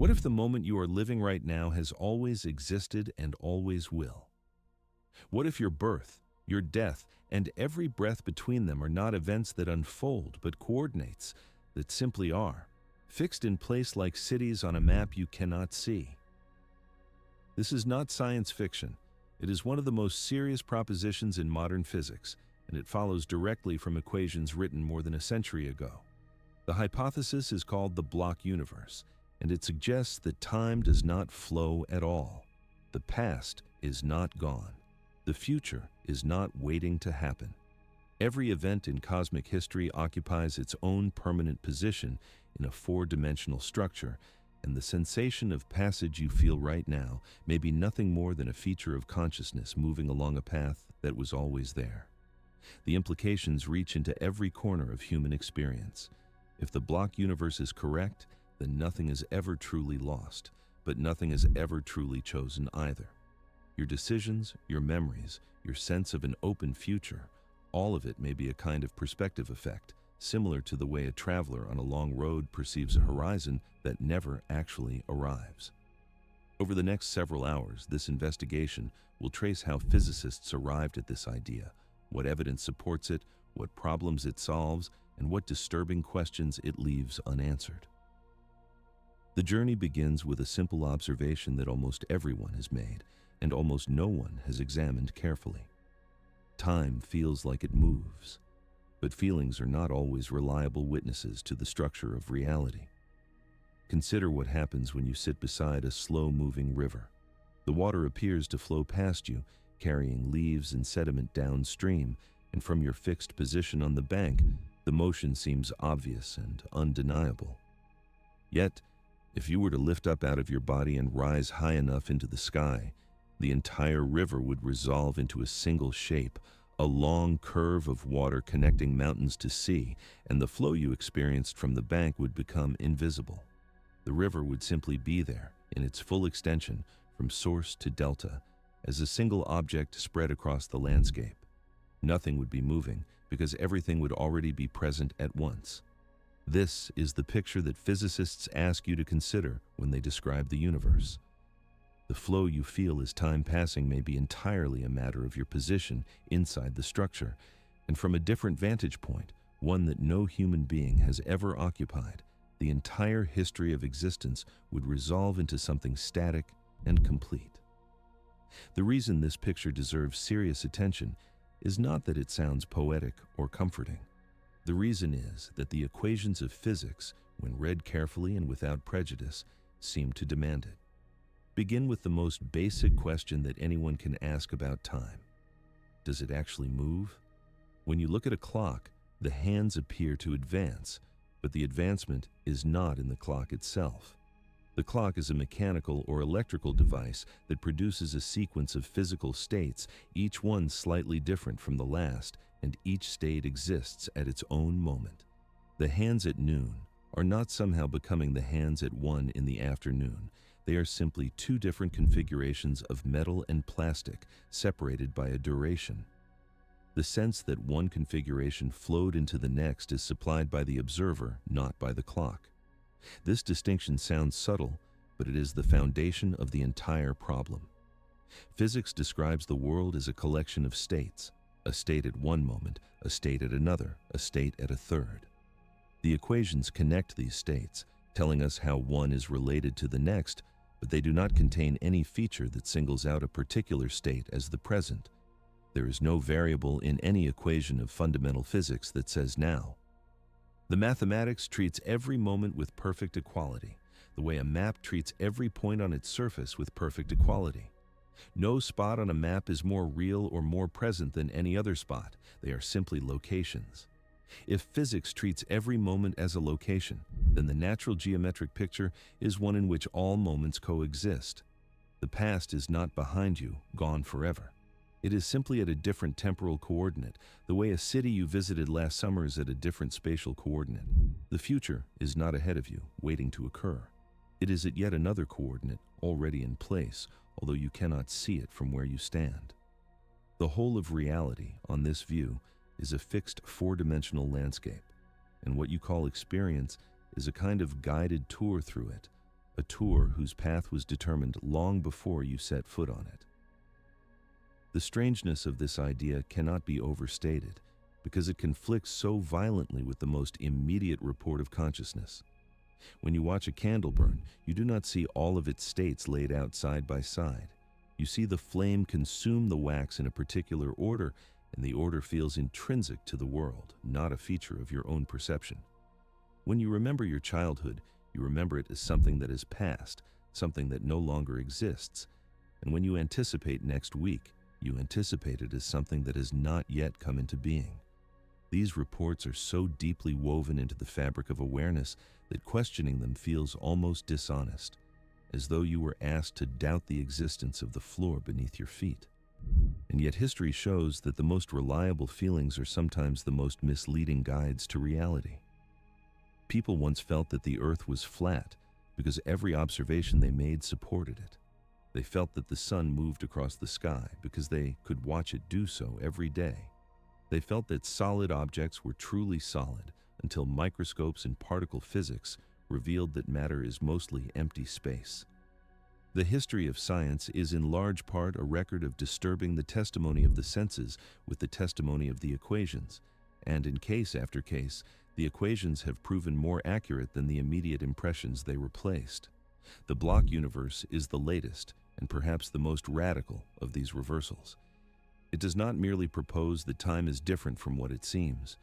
What if the moment you are living right now has always existed and always will? What if your birth, your death, and every breath between them are not events that unfold, but coordinates that simply are, fixed in place like cities on a map you cannot see? This is not science fiction. It is one of the most serious propositions in modern physics, and it follows directly from equations written more than a century ago. The hypothesis is called the block universe, and it suggests that time does not flow at all. The past is not gone. The future is not waiting to happen. Every event in cosmic history occupies its own permanent position in a four-dimensional structure, and the sensation of passage you feel right now may be nothing more than a feature of consciousness moving along a path that was always there. The implications reach into every corner of human experience. If the block universe is correct, then nothing is ever truly lost, but nothing is ever truly chosen either. Your decisions, your memories, your sense of an open future, all of it may be a kind of perspective effect, similar to the way a traveler on a long road perceives a horizon that never actually arrives. Over the next several hours, this investigation will trace how physicists arrived at this idea, what evidence supports it, what problems it solves, and what disturbing questions it leaves unanswered. The journey begins with a simple observation that almost everyone has made, and almost no one has examined carefully. Time feels like it moves, but feelings are not always reliable witnesses to the structure of reality. Consider what happens when you sit beside a slow-moving river. The water appears to flow past you, carrying leaves and sediment downstream, and from your fixed position on the bank, the motion seems obvious and undeniable. Yet, if you were to lift up out of your body and rise high enough into the sky, the entire river would resolve into a single shape, a long curve of water connecting mountains to sea, and the flow you experienced from the bank would become invisible. The river would simply be there, in its full extension, from source to delta, as a single object spread across the landscape. Nothing would be moving, because everything would already be present at once. This is the picture that physicists ask you to consider when they describe the universe. The flow you feel as time passing may be entirely a matter of your position inside the structure, and from a different vantage point, one that no human being has ever occupied, the entire history of existence would resolve into something static and complete. The reason this picture deserves serious attention is not that it sounds poetic or comforting. The reason is that the equations of physics, when read carefully and without prejudice, seem to demand it. Begin with the most basic question that anyone can ask about time. Does it actually move? When you look at a clock, the hands appear to advance, but the advancement is not in the clock itself. The clock is a mechanical or electrical device that produces a sequence of physical states, each one slightly different from the last, and each state exists at its own moment. The hands at noon are not somehow becoming the hands at 1 in the afternoon. They are simply two different configurations of metal and plastic, separated by a duration. The sense that one configuration flowed into the next is supplied by the observer, not by the clock. This distinction sounds subtle, but it is the foundation of the entire problem. Physics describes the world as a collection of states, a state at one moment, a state at another, a state at a third. The equations connect these states, telling us how one is related to the next, but they do not contain any feature that singles out a particular state as the present. There is no variable in any equation of fundamental physics that says now. The mathematics treats every moment with perfect equality, the way a map treats every point on its surface with perfect equality. No spot on a map is more real or more present than any other spot. They are simply locations. If physics treats every moment as a location, then the natural geometric picture is one in which all moments coexist. The past is not behind you, gone forever. It is simply at a different temporal coordinate, the way a city you visited last summer is at a different spatial coordinate. The future is not ahead of you, waiting to occur. It is at yet another coordinate, already in place, although you cannot see it from where you stand. The whole of reality, on this view, is a fixed four-dimensional landscape, and what you call experience is a kind of guided tour through it, a tour whose path was determined long before you set foot on it. The strangeness of this idea cannot be overstated because it conflicts so violently with the most immediate report of consciousness. When you watch a candle burn, you do not see all of its states laid out side by side. You see the flame consume the wax in a particular order, and the order feels intrinsic to the world, not a feature of your own perception. When you remember your childhood, you remember it as something that is past, something that no longer exists. And when you anticipate next week, you anticipate it as something that has not yet come into being. These reports are so deeply woven into the fabric of awareness that questioning them feels almost dishonest, as though you were asked to doubt the existence of the floor beneath your feet. And yet history shows that the most reliable feelings are sometimes the most misleading guides to reality. People once felt that the earth was flat because every observation they made supported it. They felt that the sun moved across the sky because they could watch it do so every day. They felt that solid objects were truly solid until microscopes and particle physics revealed that matter is mostly empty space. The history of science is in large part a record of disturbing the testimony of the senses with the testimony of the equations, and in case after case, the equations have proven more accurate than the immediate impressions they replaced. The block universe is the latest and perhaps the most radical of these reversals. It does not merely propose that time is different from what it seems.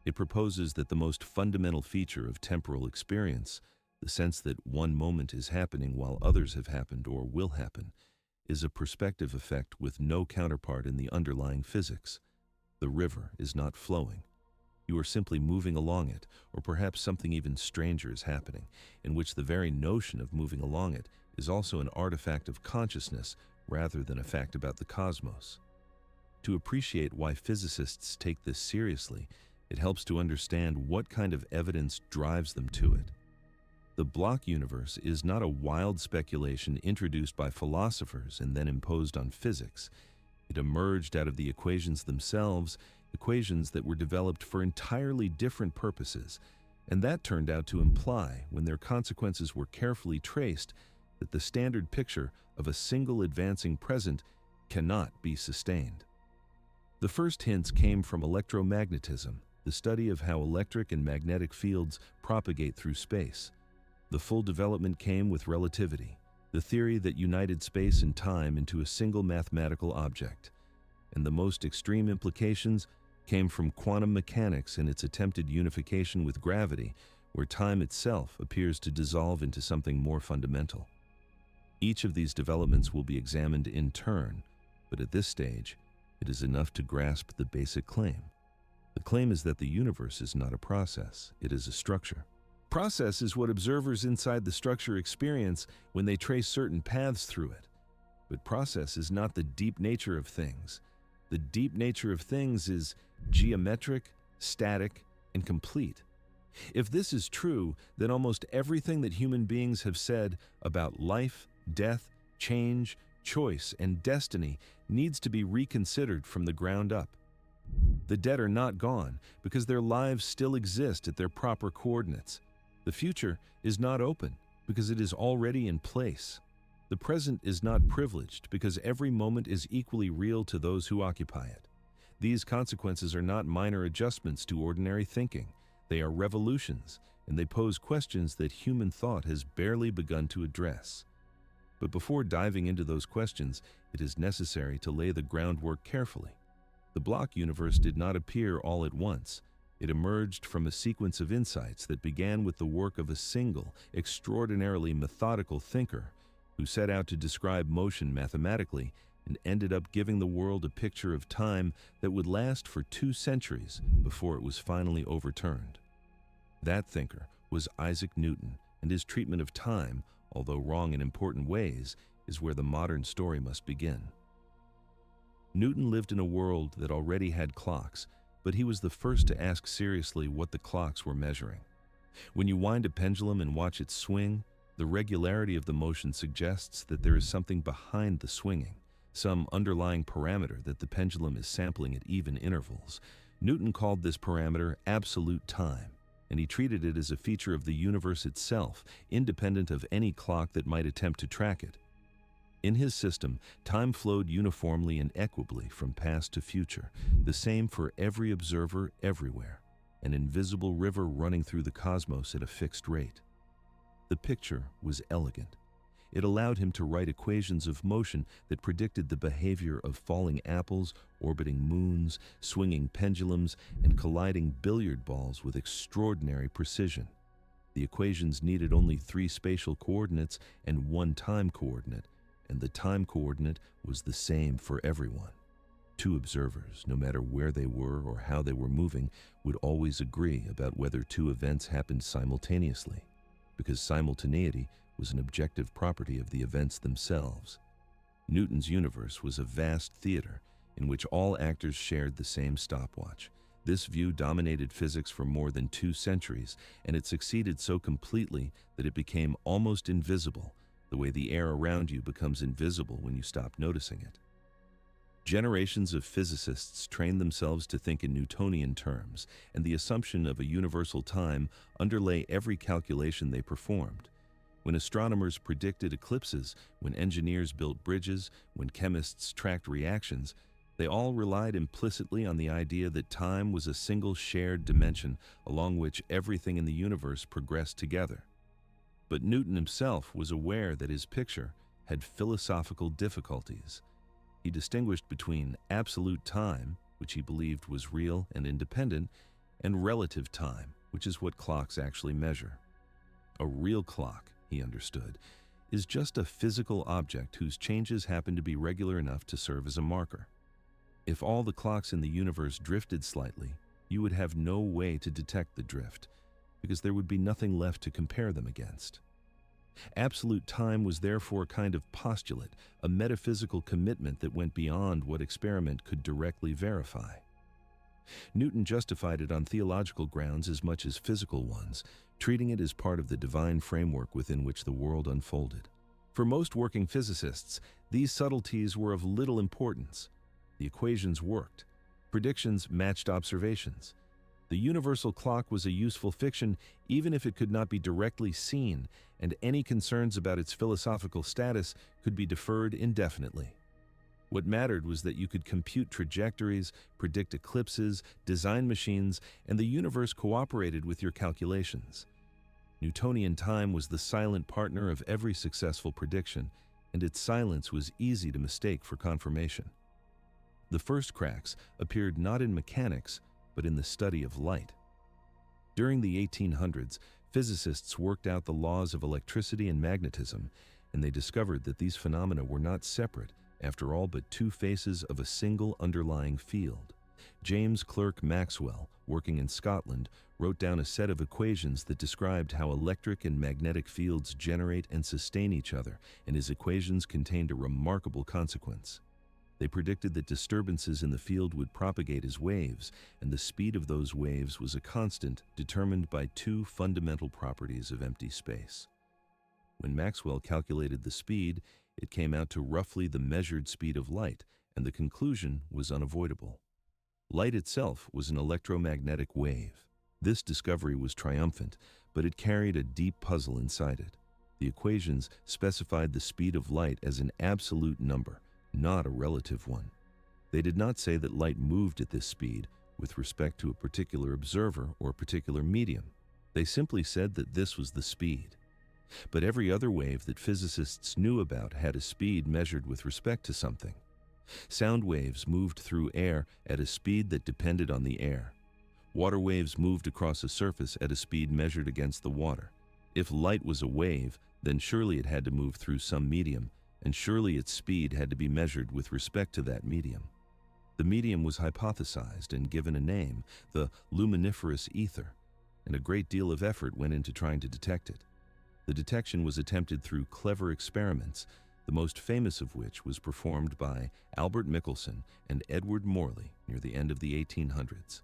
It proposes that the most fundamental feature of temporal experience, the sense that one moment is happening while others have happened or will happen, is a perspective effect with no counterpart in the underlying physics. The river is not flowing. You are simply moving along it, or perhaps something even stranger is happening, in which the very notion of moving along it is also an artifact of consciousness rather than a fact about the cosmos. To appreciate why physicists take this seriously, it helps to understand what kind of evidence drives them to it. The block universe is not a wild speculation introduced by philosophers and then imposed on physics. It emerged out of the equations themselves, equations that were developed for entirely different purposes, and that turned out to imply, when their consequences were carefully traced, that the standard picture of a single advancing present cannot be sustained. The first hints came from electromagnetism, the study of how electric and magnetic fields propagate through space. The full development came with relativity, the theory that united space and time into a single mathematical object. And the most extreme implications came from quantum mechanics and its attempted unification with gravity, where time itself appears to dissolve into something more fundamental. Each of these developments will be examined in turn, but at this stage, it is enough to grasp the basic claim. The claim is that the universe is not a process, it is a structure. Process is what observers inside the structure experience when they trace certain paths through it. But process is not the deep nature of things. The deep nature of things is geometric, static, and complete. If this is true, then almost everything that human beings have said about life, death, change, choice, and destiny needs to be reconsidered from the ground up. The dead are not gone because their lives still exist at their proper coordinates. The future is not open because it is already in place. The present is not privileged because every moment is equally real to those who occupy it. These consequences are not minor adjustments to ordinary thinking. They are revolutions, and they pose questions that human thought has barely begun to address. But before diving into those questions, it is necessary to lay the groundwork carefully. The block universe did not appear all at once. It emerged from a sequence of insights that began with the work of a single, extraordinarily methodical thinker who set out to describe motion mathematically and ended up giving the world a picture of time that would last for 2 centuries before it was finally overturned. That thinker was Isaac Newton, and his treatment of time, although wrong in important ways, is where the modern story must begin. Newton lived in a world that already had clocks, but he was the first to ask seriously what the clocks were measuring. When you wind a pendulum and watch it swing, the regularity of the motion suggests that there is something behind the swinging, some underlying parameter that the pendulum is sampling at even intervals. Newton called this parameter absolute time. and he treated it as a feature of the universe itself, independent of any clock that might attempt to track it. In his system, time flowed uniformly and equably from past to future, the same for every observer everywhere, an invisible river running through the cosmos at a fixed rate. The picture was elegant. It allowed him to write equations of motion that predicted the behavior of falling apples, orbiting moons, swinging pendulums, and colliding billiard balls with extraordinary precision. The equations needed only 3 spatial coordinates and 1 time coordinate, and the time coordinate was the same for everyone. 2 observers, no matter where they were or how they were moving, would always agree about whether 2 events happened simultaneously, because simultaneity was an objective property of the events themselves. Newton's universe was a vast theater in which all actors shared the same stopwatch. This view dominated physics for more than 2 centuries, and it succeeded so completely that it became almost invisible, the way the air around you becomes invisible when you stop noticing it. Generations of physicists trained themselves to think in Newtonian terms, and the assumption of a universal time underlay every calculation they performed. When astronomers predicted eclipses, when engineers built bridges, when chemists tracked reactions, they all relied implicitly on the idea that time was a single shared dimension along which everything in the universe progressed together. But Newton himself was aware that his picture had philosophical difficulties. He distinguished between absolute time, which he believed was real and independent, and relative time, which is what clocks actually measure. A real clock, he understood, is just a physical object whose changes happen to be regular enough to serve as a marker. If all the clocks in the universe drifted slightly, you would have no way to detect the drift, because there would be nothing left to compare them against. Absolute time was therefore a kind of postulate, a metaphysical commitment that went beyond what experiment could directly verify. Newton justified it on theological grounds as much as physical ones, treating it as part of the divine framework within which the world unfolded. For most working physicists, these subtleties were of little importance. The equations worked. Predictions matched observations. The universal clock was a useful fiction even if it could not be directly seen, and any concerns about its philosophical status could be deferred indefinitely. What mattered was that you could compute trajectories, predict eclipses, design machines, and the universe cooperated with your calculations. Newtonian time was the silent partner of every successful prediction, and its silence was easy to mistake for confirmation. The first cracks appeared not in mechanics, but in the study of light. During the 1800s, physicists worked out the laws of electricity and magnetism, and they discovered that these phenomena were not separate, after all but 2 faces of a single underlying field. James Clerk Maxwell, working in Scotland, wrote down a set of equations that described how electric and magnetic fields generate and sustain each other, and his equations contained a remarkable consequence. They predicted that disturbances in the field would propagate as waves, and the speed of those waves was a constant determined by 2 fundamental properties of empty space. When Maxwell calculated the speed, it came out to roughly the measured speed of light, and the conclusion was unavoidable. Light itself was an electromagnetic wave. This discovery was triumphant, but it carried a deep puzzle inside it. The equations specified the speed of light as an absolute number, not a relative one. They did not say that light moved at this speed with respect to a particular observer or a particular medium. They simply said that this was the speed. But every other wave that physicists knew about had a speed measured with respect to something. Sound waves moved through air at a speed that depended on the air. Water waves moved across a surface at a speed measured against the water. If light was a wave, then surely it had to move through some medium, and surely its speed had to be measured with respect to that medium. The medium was hypothesized and given a name, the luminiferous ether, and a great deal of effort went into trying to detect it. The detection was attempted through clever experiments, the most famous of which was performed by Albert Michelson and Edward Morley near the end of the 1800s.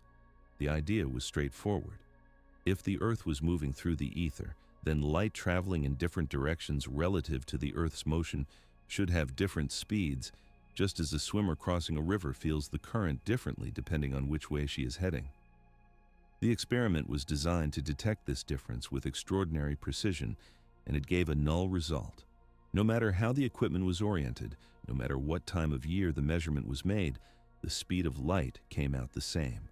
The idea was straightforward. If the Earth was moving through the ether, then light traveling in different directions relative to the Earth's motion should have different speeds, just as a swimmer crossing a river feels the current differently depending on which way she is heading. The experiment was designed to detect this difference with extraordinary precision, and it gave a null result. No matter how the equipment was oriented, no matter what time of year the measurement was made, the speed of light came out the same.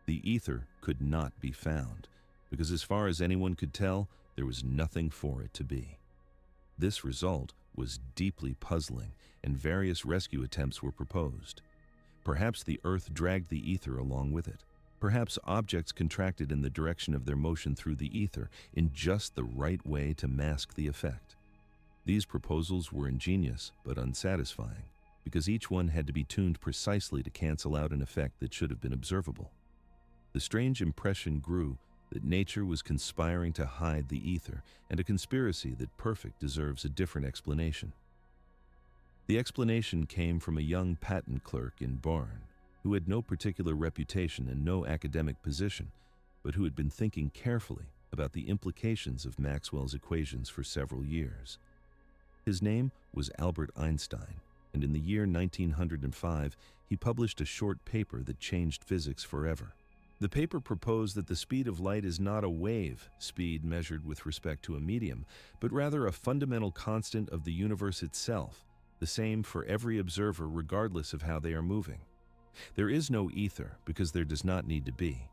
The ether could not be found, because as far as anyone could tell, there was nothing for it to be. This result was deeply puzzling, and various rescue attempts were proposed. Perhaps the Earth dragged the ether along with it. Perhaps objects contracted in the direction of their motion through the ether in just the right way to mask the effect. These proposals were ingenious but unsatisfying, because each one had to be tuned precisely to cancel out an effect that should have been observable. The strange impression grew that nature was conspiring to hide the ether, and a conspiracy that perfect deserves a different explanation. The explanation came from a young patent clerk in Barn, who had no particular reputation and no academic position, but who had been thinking carefully about the implications of Maxwell's equations for several years. His name was Albert Einstein, and in the year 1905, he published a short paper that changed physics forever. The paper proposed that the speed of light is not a wave speed measured with respect to a medium, but rather a fundamental constant of the universe itself, the same for every observer regardless of how they are moving. There is no ether because there does not need to be.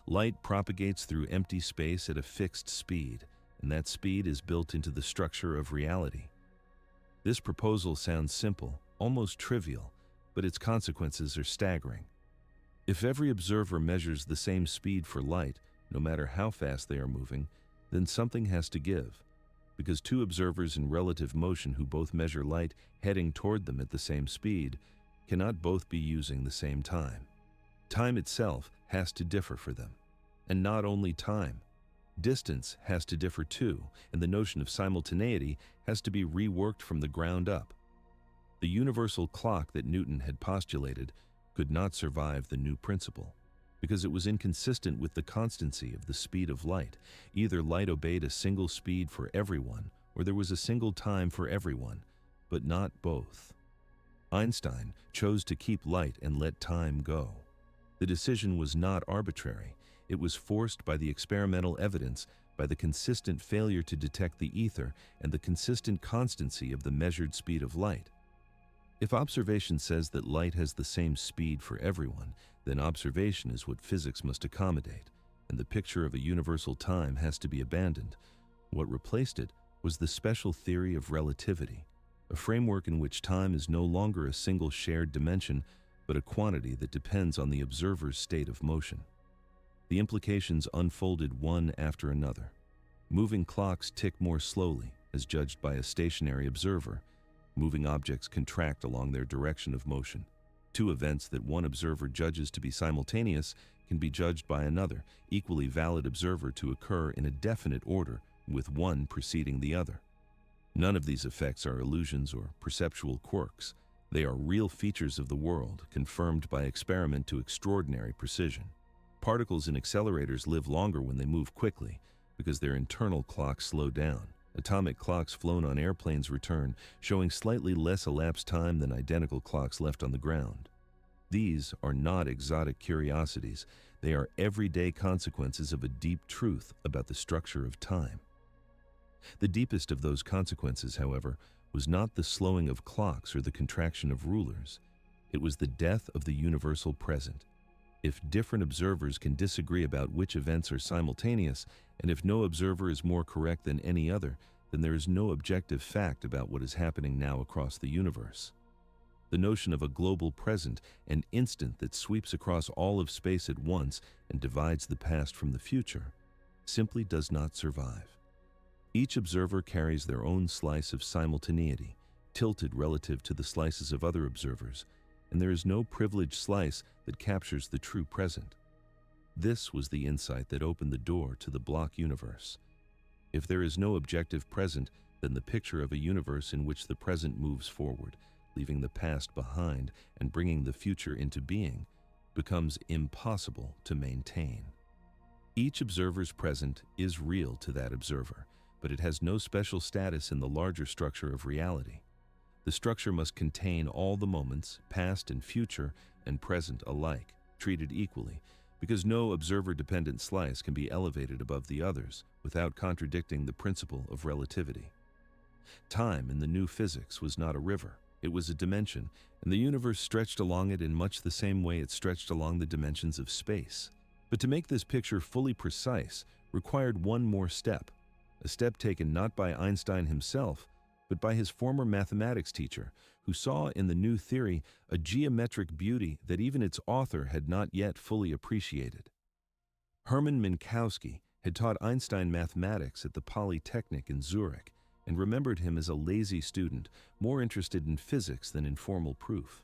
Light propagates through empty space at a fixed speed, and that speed is built into the structure of reality. This proposal sounds simple, almost trivial, but its consequences are staggering. If every observer measures the same speed for light, no matter how fast they are moving, then something has to give, because two observers in relative motion who both measure light heading toward them at the same speed cannot both be using the same time. Time itself has to differ for them. And not only time. Distance has to differ too, and the notion of simultaneity has to be reworked from the ground up. The universal clock that Newton had postulated could not survive the new principle, because it was inconsistent with the constancy of the speed of light. Either light obeyed a single speed for everyone, or there was a single time for everyone, but not both. Einstein chose to keep light and let time go. The decision was not arbitrary. It was forced by the experimental evidence, by the consistent failure to detect the ether, and the consistent constancy of the measured speed of light. If observation says that light has the same speed for everyone, then observation is what physics must accommodate, and the picture of a universal time has to be abandoned. What replaced it was the special theory of relativity, a framework in which time is no longer a single shared dimension, but a quantity that depends on the observer's state of motion. The implications unfolded one after another. Moving clocks tick more slowly, as judged by a stationary observer. Moving objects contract along their direction of motion. Two events that one observer judges to be simultaneous can be judged by another, equally valid observer to occur in a definite order, with one preceding the other. None of these effects are illusions or perceptual quirks. They are real features of the world, confirmed by experiment to extraordinary precision. Particles in accelerators live longer when they move quickly, because their internal clocks slow down. Atomic clocks flown on airplanes return, showing slightly less elapsed time than identical clocks left on the ground. These are not exotic curiosities. They are everyday consequences of a deep truth about the structure of time. The deepest of those consequences, however, was not the slowing of clocks or the contraction of rulers. It was the death of the universal present. If different observers can disagree about which events are simultaneous, and if no observer is more correct than any other, then there is no objective fact about what is happening now across the universe. The notion of a global present, an instant that sweeps across all of space at once and divides the past from the future, simply does not survive. Each observer carries their own slice of simultaneity, tilted relative to the slices of other observers, and there is no privileged slice that captures the true present. This was the insight that opened the door to the block universe. If there is no objective present, then the picture of a universe in which the present moves forward, leaving the past behind and bringing the future into being, becomes impossible to maintain. Each observer's present is real to that observer, but it has no special status in the larger structure of reality. The structure must contain all the moments, past and future and present alike, treated equally, because no observer-dependent slice can be elevated above the others without contradicting the principle of relativity. Time in the new physics was not a river, it was a dimension, and the universe stretched along it in much the same way it stretched along the dimensions of space. But to make this picture fully precise required one more step, a step taken not by Einstein himself, but by his former mathematics teacher, who saw in the new theory a geometric beauty that even its author had not yet fully appreciated. Hermann Minkowski had taught Einstein mathematics at the Polytechnic in Zurich and remembered him as a lazy student, more interested in physics than in formal proof.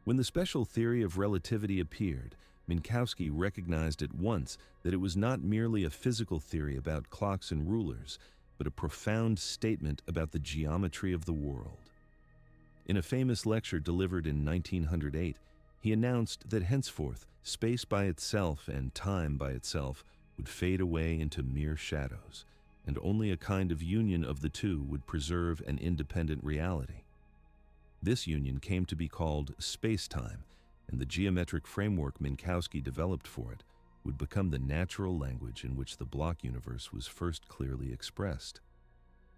When the special theory of relativity appeared, Minkowski recognized at once that it was not merely a physical theory about clocks and rulers, but a profound statement about the geometry of the world. In a famous lecture delivered in 1908, he announced that henceforth space by itself and time by itself would fade away into mere shadows, and only a kind of union of the two would preserve an independent reality. This union came to be called space-time, and the geometric framework Minkowski developed for it would become the natural language in which the block universe was first clearly expressed.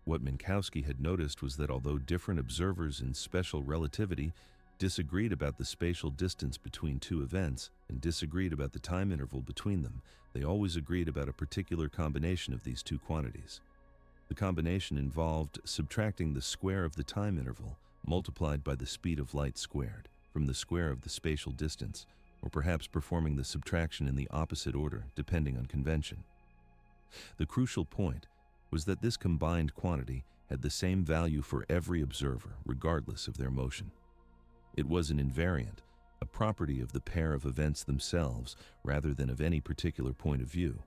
What Minkowski had noticed was that although different observers in special relativity disagreed about the spatial distance between two events and disagreed about the time interval between them, they always agreed about a particular combination of these two quantities. The combination involved subtracting the square of the time interval multiplied by the speed of light squared from the square of the spatial distance, or perhaps performing the subtraction in the opposite order, depending on convention. The crucial point was that this combined quantity had the same value for every observer, regardless of their motion. It was an invariant, a property of the pair of events themselves, rather than of any particular point of view.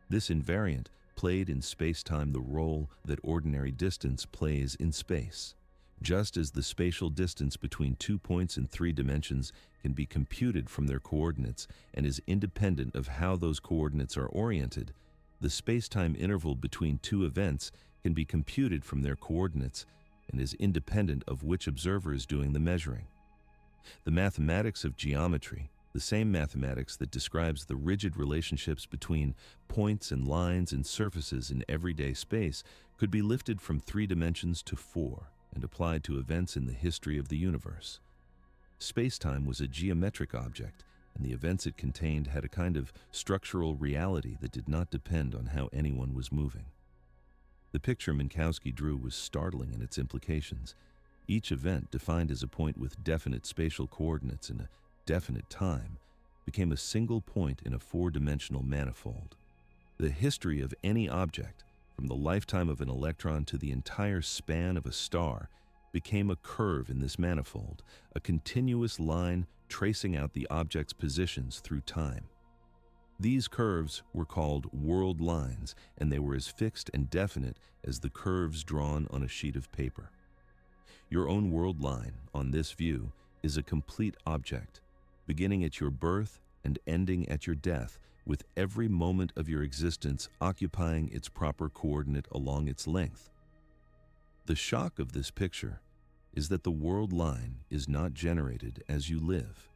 This invariant played in space-time the role that ordinary distance plays in space. Just as the spatial distance between 2 points in 3 dimensions can be computed from their coordinates and is independent of how those coordinates are oriented, the space-time interval between 2 events can be computed from their coordinates and is independent of which observer is doing the measuring. The mathematics of geometry, the same mathematics that describes the rigid relationships between points and lines and surfaces in everyday space, could be lifted from 3 dimensions to 4 and applied to events in the history of the universe. Space-time was a geometric object, and the events it contained had a kind of structural reality that did not depend on how anyone was moving. The picture Minkowski drew was startling in its implications. Each event, defined as a point with definite spatial coordinates in a definite time, became a single point in a 4-dimensional manifold. The history of any object, from the lifetime of an electron to the entire span of a star, became a curve in this manifold, a continuous line tracing out the object's positions through time. These curves were called world lines, and they were as fixed and definite as the curves drawn on a sheet of paper. Your own world line, on this view, is a complete object, beginning at your birth and ending at your death, with every moment of your existence occupying its proper coordinate along its length. The shock of this picture is that the world line is not generated as you live.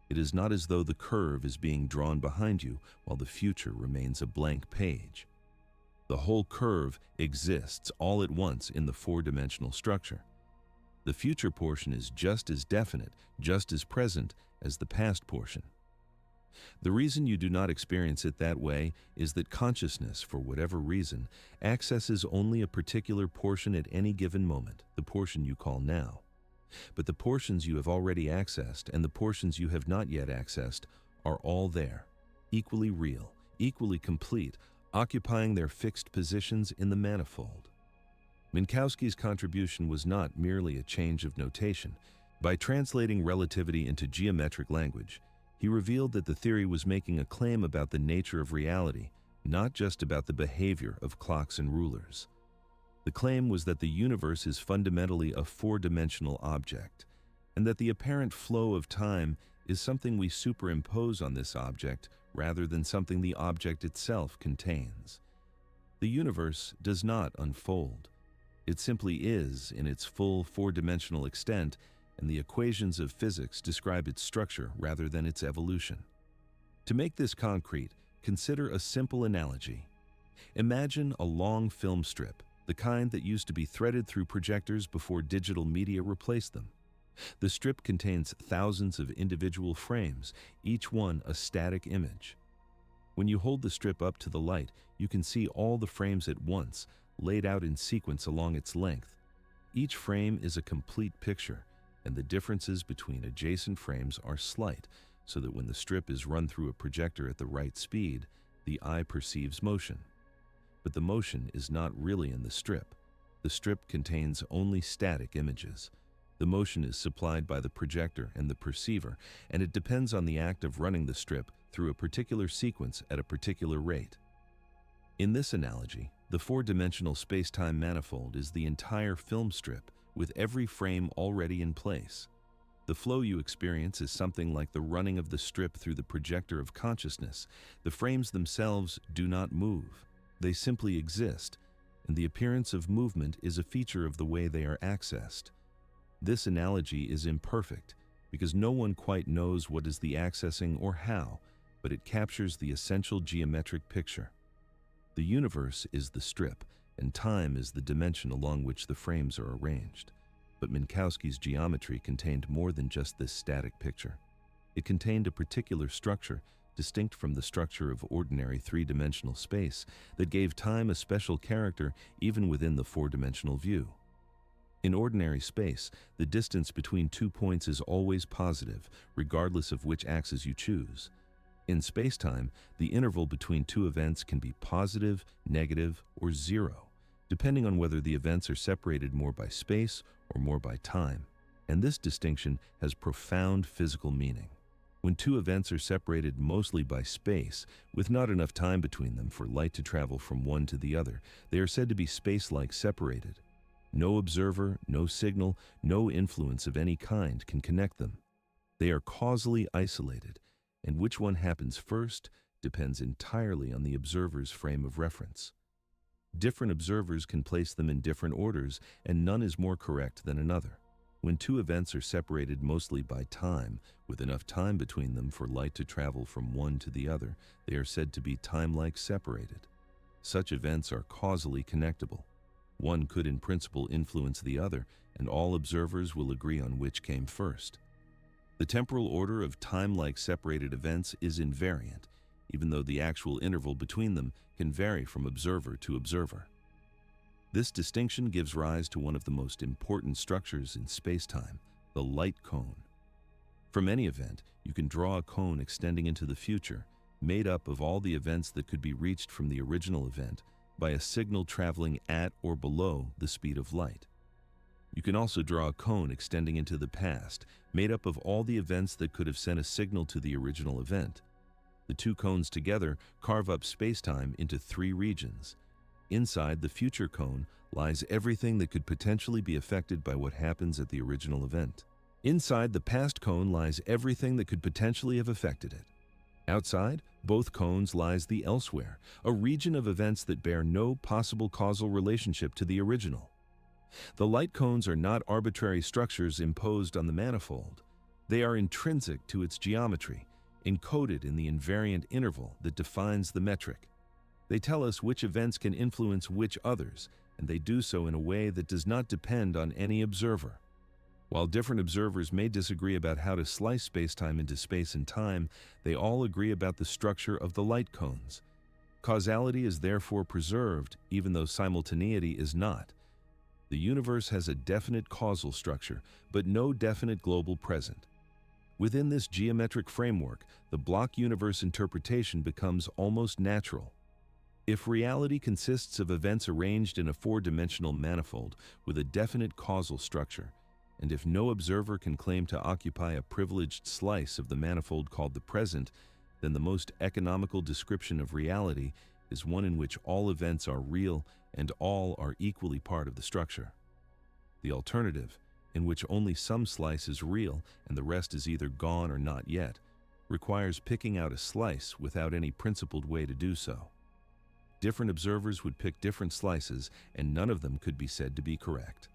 It is not as though the curve is being drawn behind you while the future remains a blank page. The whole curve exists all at once in the 4-dimensional structure. The future portion is just as definite, just as present as the past portion. The reason you do not experience it that way is that consciousness, for whatever reason, accesses only a particular portion at any given moment, the portion you call now. But the portions you have already accessed and the portions you have not yet accessed are all there, equally real, equally complete, occupying their fixed positions in the manifold. Minkowski's contribution was not merely a change of notation. By translating relativity into geometric language, he revealed that the theory was making a claim about the nature of reality, not just about the behavior of clocks and rulers. The claim was that the universe is fundamentally a 4-dimensional object, and that the apparent flow of time is something we superimpose on this object rather than something the object itself contains. The universe does not unfold. It simply is in its full 4-dimensional extent, and the equations of physics describe its structure rather than its evolution. To make this concrete, consider a simple analogy. Imagine a long film strip, the kind that used to be threaded through projectors before digital media replaced them. The strip contains thousands of individual frames, each one a static image. When you hold the strip up to the light, you can see all the frames at once, laid out in sequence along its length. Each frame is a complete picture, and the differences between adjacent frames are slight, so that when the strip is run through a projector at the right speed, the eye perceives motion. But the motion is not really in the strip. The strip contains only static images. The motion is supplied by the projector and the perceiver, and it depends on the act of running the strip through a particular sequence at a particular rate. In this analogy, the four-dimensional space-time manifold is the entire film strip with every frame already in place. The flow you experience is something like the running of the strip through the projector of consciousness. The frames themselves do not move. They simply exist, and the appearance of movement is a feature of the way they are accessed. This analogy is imperfect because no one quite knows what is the accessing or how, but it captures the essential geometric picture. The universe is the strip, and time is the dimension along which the frames are arranged. But Minkowski's geometry contained more than just this static picture. It contained a particular structure, distinct from the structure of ordinary three-dimensional space, that gave time a special character even within the four-dimensional view. In ordinary space, the distance between 2 points is always positive, regardless of which axis you choose. In spacetime, the interval between two events can be positive, negative, or zero, depending on whether the events are separated more by space or more by time. And this distinction has profound physical meaning. When two events are separated mostly by space, with not enough time between them for light to travel from one to the other, they are said to be space-like separated. No observer, no signal, no influence of any kind can connect them. They are causally isolated, and which one happens first depends entirely on the observer's frame of reference. Different observers can place them in different orders, and none is more correct than another. When two events are separated mostly by time, with enough time between them for light to travel from one to the other, they are said to be time-like separated. Such events are causally connectable. One could in principle influence the other, and all observers will agree on which came first. The temporal order of time-like separated events is invariant, even though the actual interval between them can vary from observer to observer. This distinction gives rise to one of the most important structures in spacetime, the light cone. From any event, you can draw a cone extending into the future, made up of all the events that could be reached from the original event by a signal traveling at or below the speed of light. You can also draw a cone extending into the past, made up of all the events that could have sent a signal to the original event. The two cones together carve up spacetime into 3 regions. Inside the future cone lies everything that could potentially be affected by what happens at the original event. Inside the past cone lies everything that could potentially have affected it. Outside both cones lies the elsewhere, a region of events that bear no possible causal relationship to the original. The light cones are not arbitrary structures imposed on the manifold. They are intrinsic to its geometry, encoded in the invariant interval that defines the metric. They tell us which events can influence which others, and they do so in a way that does not depend on any observer. While different observers may disagree about how to slice spacetime into space and time, they all agree about the structure of the light cones. Causality is therefore preserved, even though simultaneity is not. The universe has a definite causal structure, but no definite global present. Within this geometric framework, the block universe interpretation becomes almost natural. If reality consists of events arranged in a 4-dimensional manifold with a definite causal structure, and if no observer can claim to occupy a privileged slice of the manifold called the present, then the most economical description of reality is one in which all events are real and all are equally part of the structure. The alternative, in which only some slice is real and the rest is either gone or not yet, requires picking out a slice without any principled way to do so. Different observers would pick different slices, and none of them could be said to be correct.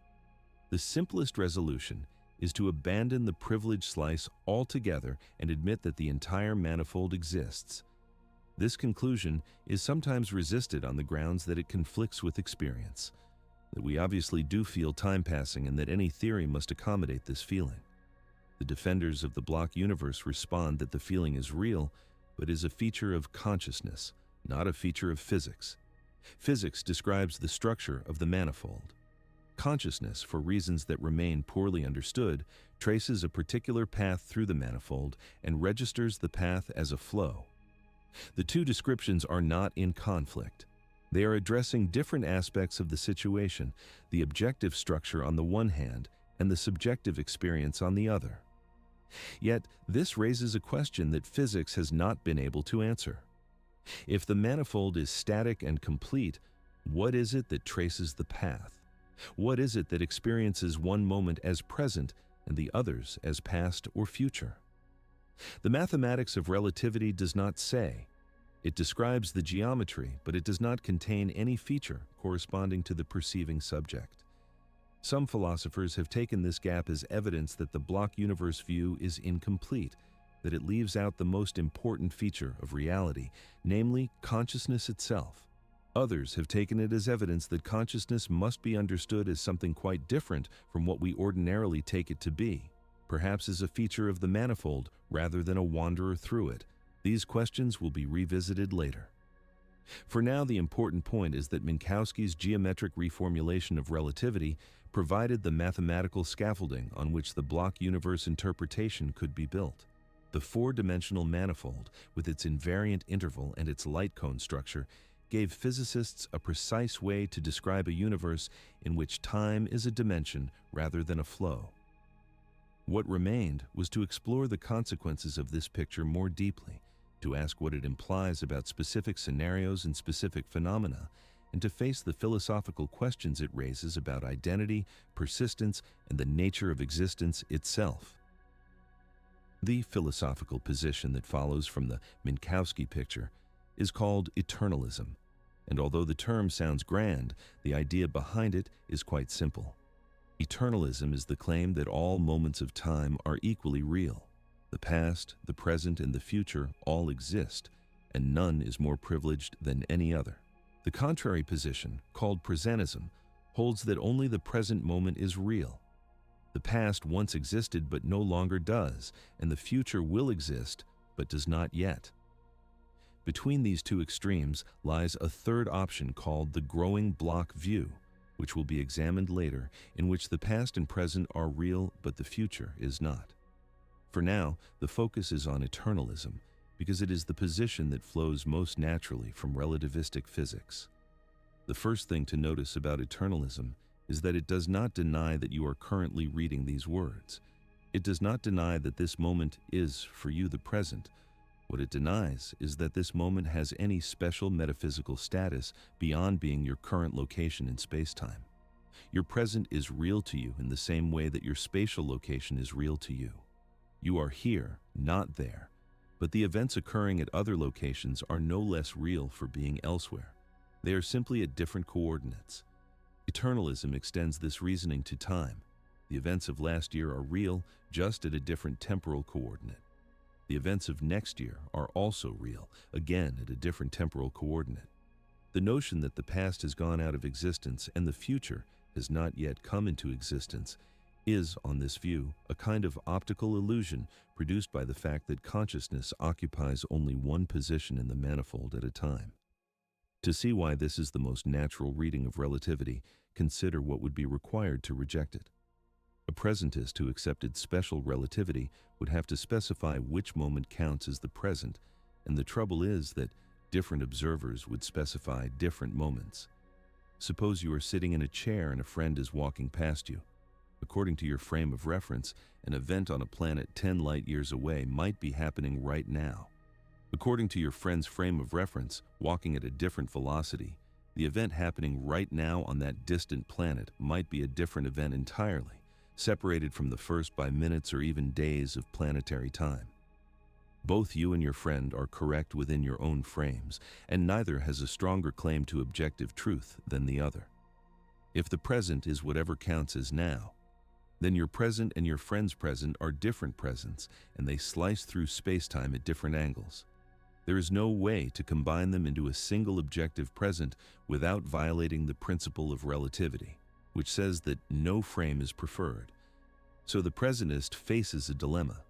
The simplest resolution is to abandon the privileged slice altogether and admit that the entire manifold exists. This conclusion is sometimes resisted on the grounds that it conflicts with experience, that we obviously do feel time passing and that any theory must accommodate this feeling. The defenders of the block universe respond that the feeling is real, but is a feature of consciousness, not a feature of physics. Physics describes the structure of the manifold. Consciousness, for reasons that remain poorly understood, traces a particular path through the manifold and registers the path as a flow. The two descriptions are not in conflict. They are addressing different aspects of the situation, the objective structure on the one hand and the subjective experience on the other. Yet, this raises a question that physics has not been able to answer. If the manifold is static and complete, what is it that traces the path? What is it that experiences one moment as present and the others as past or future? The mathematics of relativity does not say. It describes the geometry, but it does not contain any feature corresponding to the perceiving subject. Some philosophers have taken this gap as evidence that the block universe view is incomplete, that it leaves out the most important feature of reality, namely consciousness itself. Others have taken it as evidence that consciousness must be understood as something quite different from what we ordinarily take it to be, perhaps as a feature of the manifold rather than a wanderer through it. These questions will be revisited later. For now, the important point is that Minkowski's geometric reformulation of relativity provided the mathematical scaffolding on which the block universe interpretation could be built. The four-dimensional manifold, with its invariant interval and its light cone structure, gave physicists a precise way to describe a universe in which time is a dimension rather than a flow. What remained was to explore the consequences of this picture more deeply, to ask what it implies about specific scenarios and specific phenomena, and to face the philosophical questions it raises about identity, persistence, and the nature of existence itself. The philosophical position that follows from the Minkowski picture is called eternalism, and although the term sounds grand, the idea behind it is quite simple. Eternalism is the claim that all moments of time are equally real. The past, the present, and the future all exist, and none is more privileged than any other. The contrary position, called presentism, holds that only the present moment is real. The past once existed but no longer does, and the future will exist but does not yet. Between these two extremes lies a third option called the growing block view, which will be examined later, in which the past and present are real but the future is not. For now, the focus is on eternalism, because it is the position that flows most naturally from relativistic physics. The first thing to notice about eternalism is that it does not deny that you are currently reading these words. It does not deny that this moment is, for you, the present. What it denies is that this moment has any special metaphysical status beyond being your current location in space-time. Your present is real to you in the same way that your spatial location is real to you. You are here, not there, but the events occurring at other locations are no less real for being elsewhere. They are simply at different coordinates. Eternalism extends this reasoning to time. The events of last year are real, just at a different temporal coordinate. The events of next year are also real, again at a different temporal coordinate. The notion that the past has gone out of existence and the future has not yet come into existence is, on this view, a kind of optical illusion produced by the fact that consciousness occupies only one position in the manifold at a time. To see why this is the most natural reading of relativity, consider what would be required to reject it. A presentist who accepted special relativity would have to specify which moment counts as the present, and the trouble is that different observers would specify different moments. Suppose you are sitting in a chair and a friend is walking past you. According to your frame of reference, an event on a planet 10 light-years away might be happening right now. According to your friend's frame of reference, walking at a different velocity, the event happening right now on that distant planet might be a different event entirely, separated from the first by minutes or even days of planetary time. Both you and your friend are correct within your own frames, and neither has a stronger claim to objective truth than the other. If the present is whatever counts as now, Then your present and your friend's present are different presents, and they slice through space-time at different angles. There is no way to combine them into a single objective present without violating the principle of relativity, which says that no frame is preferred. So the presentist faces a dilemma.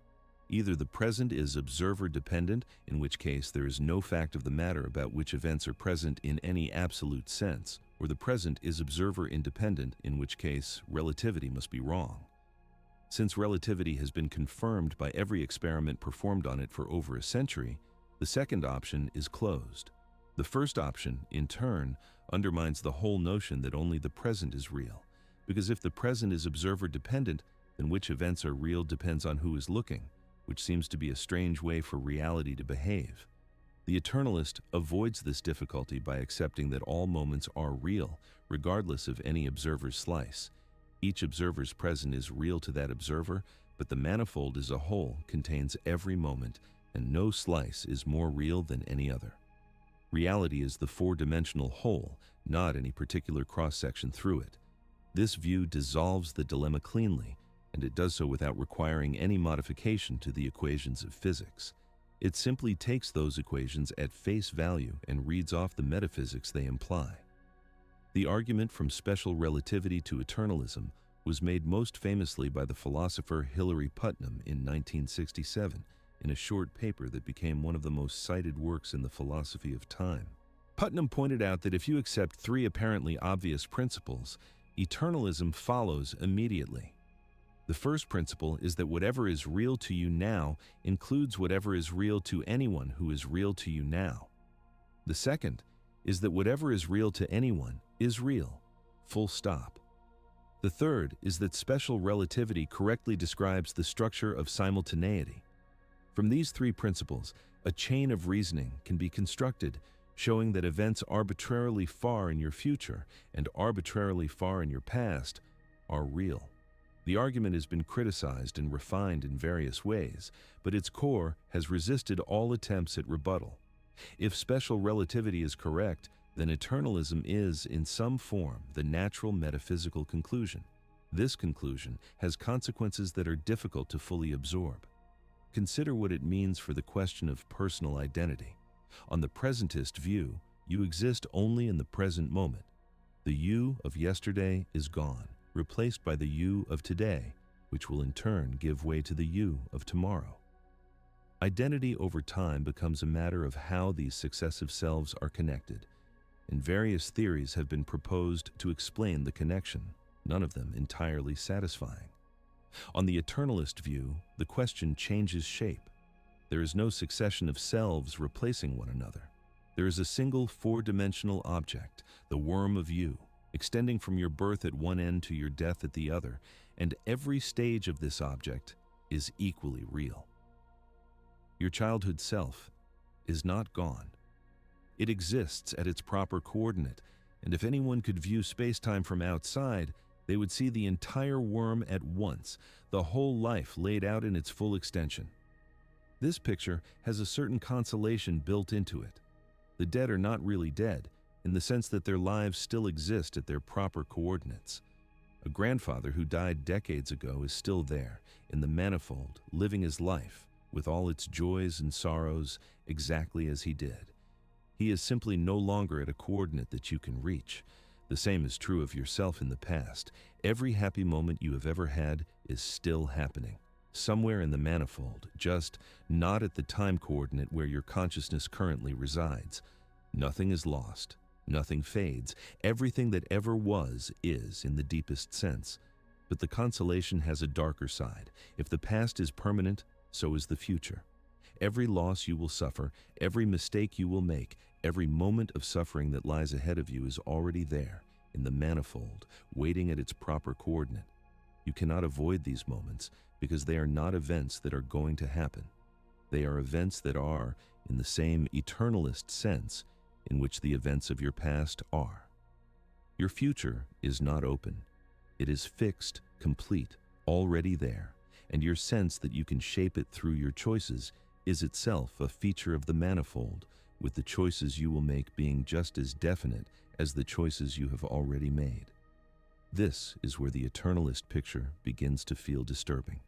Either the present is observer-dependent, in which case there is no fact of the matter about which events are present in any absolute sense, or the present is observer-independent, in which case relativity must be wrong. Since relativity has been confirmed by every experiment performed on it for over a century, the second option is closed. The first option, in turn, undermines the whole notion that only the present is real, because if the present is observer-dependent, then which events are real depends on who is looking, which seems to be a strange way for reality to behave. The eternalist avoids this difficulty by accepting that all moments are real, regardless of any observer's slice. Each observer's present is real to that observer, but the manifold as a whole contains every moment, and no slice is more real than any other. Reality is the four-dimensional whole, not any particular cross-section through it. This view dissolves the dilemma cleanly, and it does so without requiring any modification to the equations of physics. It simply takes those equations at face value and reads off the metaphysics they imply. The argument from special relativity to eternalism was made most famously by the philosopher Hilary Putnam in 1967 in a short paper that became one of the most cited works in the philosophy of time. Putnam pointed out that if you accept three apparently obvious principles, eternalism follows immediately. The first principle is that whatever is real to you now includes whatever is real to anyone who is real to you now. The second is that whatever is real to anyone is real, full stop. The third is that special relativity correctly describes the structure of simultaneity. From these three principles, a chain of reasoning can be constructed showing that events arbitrarily far in your future and arbitrarily far in your past are real. The argument has been criticized and refined in various ways, but its core has resisted all attempts at rebuttal. If special relativity is correct, then eternalism is, in some form, the natural metaphysical conclusion. This conclusion has consequences that are difficult to fully absorb. Consider what it means for the question of personal identity. On the presentist view, you exist only in the present moment. The you of yesterday is gone, replaced by the you of today, which will in turn give way to the you of tomorrow. Identity over time becomes a matter of how these successive selves are connected, and various theories have been proposed to explain the connection, none of them entirely satisfying. On the eternalist view, the question changes shape. There is no succession of selves replacing one another. There is a single four-dimensional object, the worm of you, extending from your birth at one end to your death at the other, and every stage of this object is equally real. Your childhood self is not gone. It exists at its proper coordinate, and if anyone could view space-time from outside, they would see the entire worm at once, the whole life laid out in its full extension. This picture has a certain consolation built into it. The dead are not really dead, in the sense that their lives still exist at their proper coordinates. A grandfather who died decades ago is still there, in the manifold, living his life, with all its joys and sorrows, exactly as he did. He is simply no longer at a coordinate that you can reach. The same is true of yourself in the past. Every happy moment you have ever had is still happening, somewhere in the manifold, just not at the time coordinate where your consciousness currently resides. Nothing is lost. Nothing fades. Everything that ever was is in the deepest sense. But the consolation has a darker side. If the past is permanent, so is the future. Every loss you will suffer, every mistake you will make, every moment of suffering that lies ahead of you is already there, in the manifold, waiting at its proper coordinate. You cannot avoid these moments because they are not events that are going to happen. They are events that are, in the same eternalist sense, in which the events of your past are. Your future is not open. It is fixed, complete, already there, and your sense that you can shape it through your choices is itself a feature of the manifold, with the choices you will make being just as definite as the choices you have already made. This is where the eternalist picture begins to feel disturbing.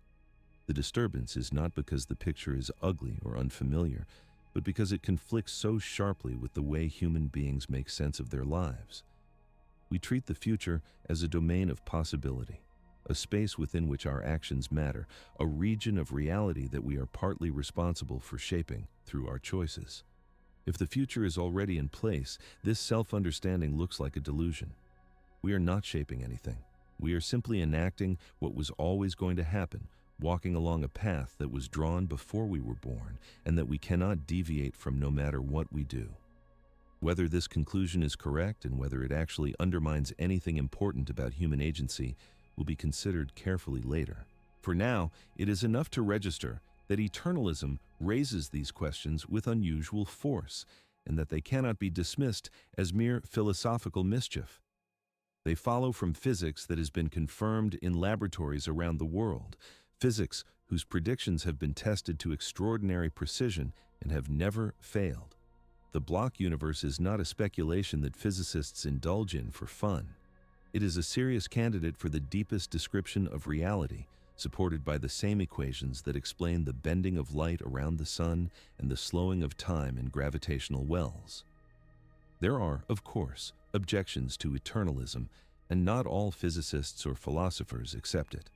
The disturbance is not because the picture is ugly or unfamiliar, but because it conflicts so sharply with the way human beings make sense of their lives. We treat the future as a domain of possibility, a space within which our actions matter, a region of reality that we are partly responsible for shaping through our choices. If the future is already in place, this self-understanding looks like a delusion. We are not shaping anything. We are simply enacting what was always going to happen, walking along a path that was drawn before we were born and that we cannot deviate from no matter what we do. Whether this conclusion is correct and whether it actually undermines anything important about human agency will be considered carefully later. For now, it is enough to register that eternalism raises these questions with unusual force and that they cannot be dismissed as mere philosophical mischief. They follow from physics that has been confirmed in laboratories around the world, physics whose predictions have been tested to extraordinary precision and have never failed. The block universe is not a speculation that physicists indulge in for fun. It is a serious candidate for the deepest description of reality, supported by the same equations that explain the bending of light around the sun and the slowing of time in gravitational wells. There are, of course, objections to eternalism, and not all physicists or philosophers accept it.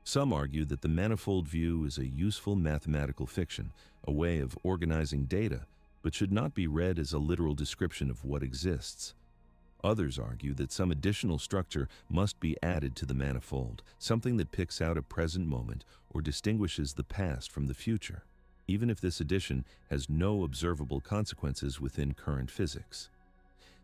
Some argue that the manifold view is a useful mathematical fiction, a way of organizing data, but should not be read as a literal description of what exists. Others argue that some additional structure must be added to the manifold, something that picks out a present moment or distinguishes the past from the future, even if this addition has no observable consequences within current physics.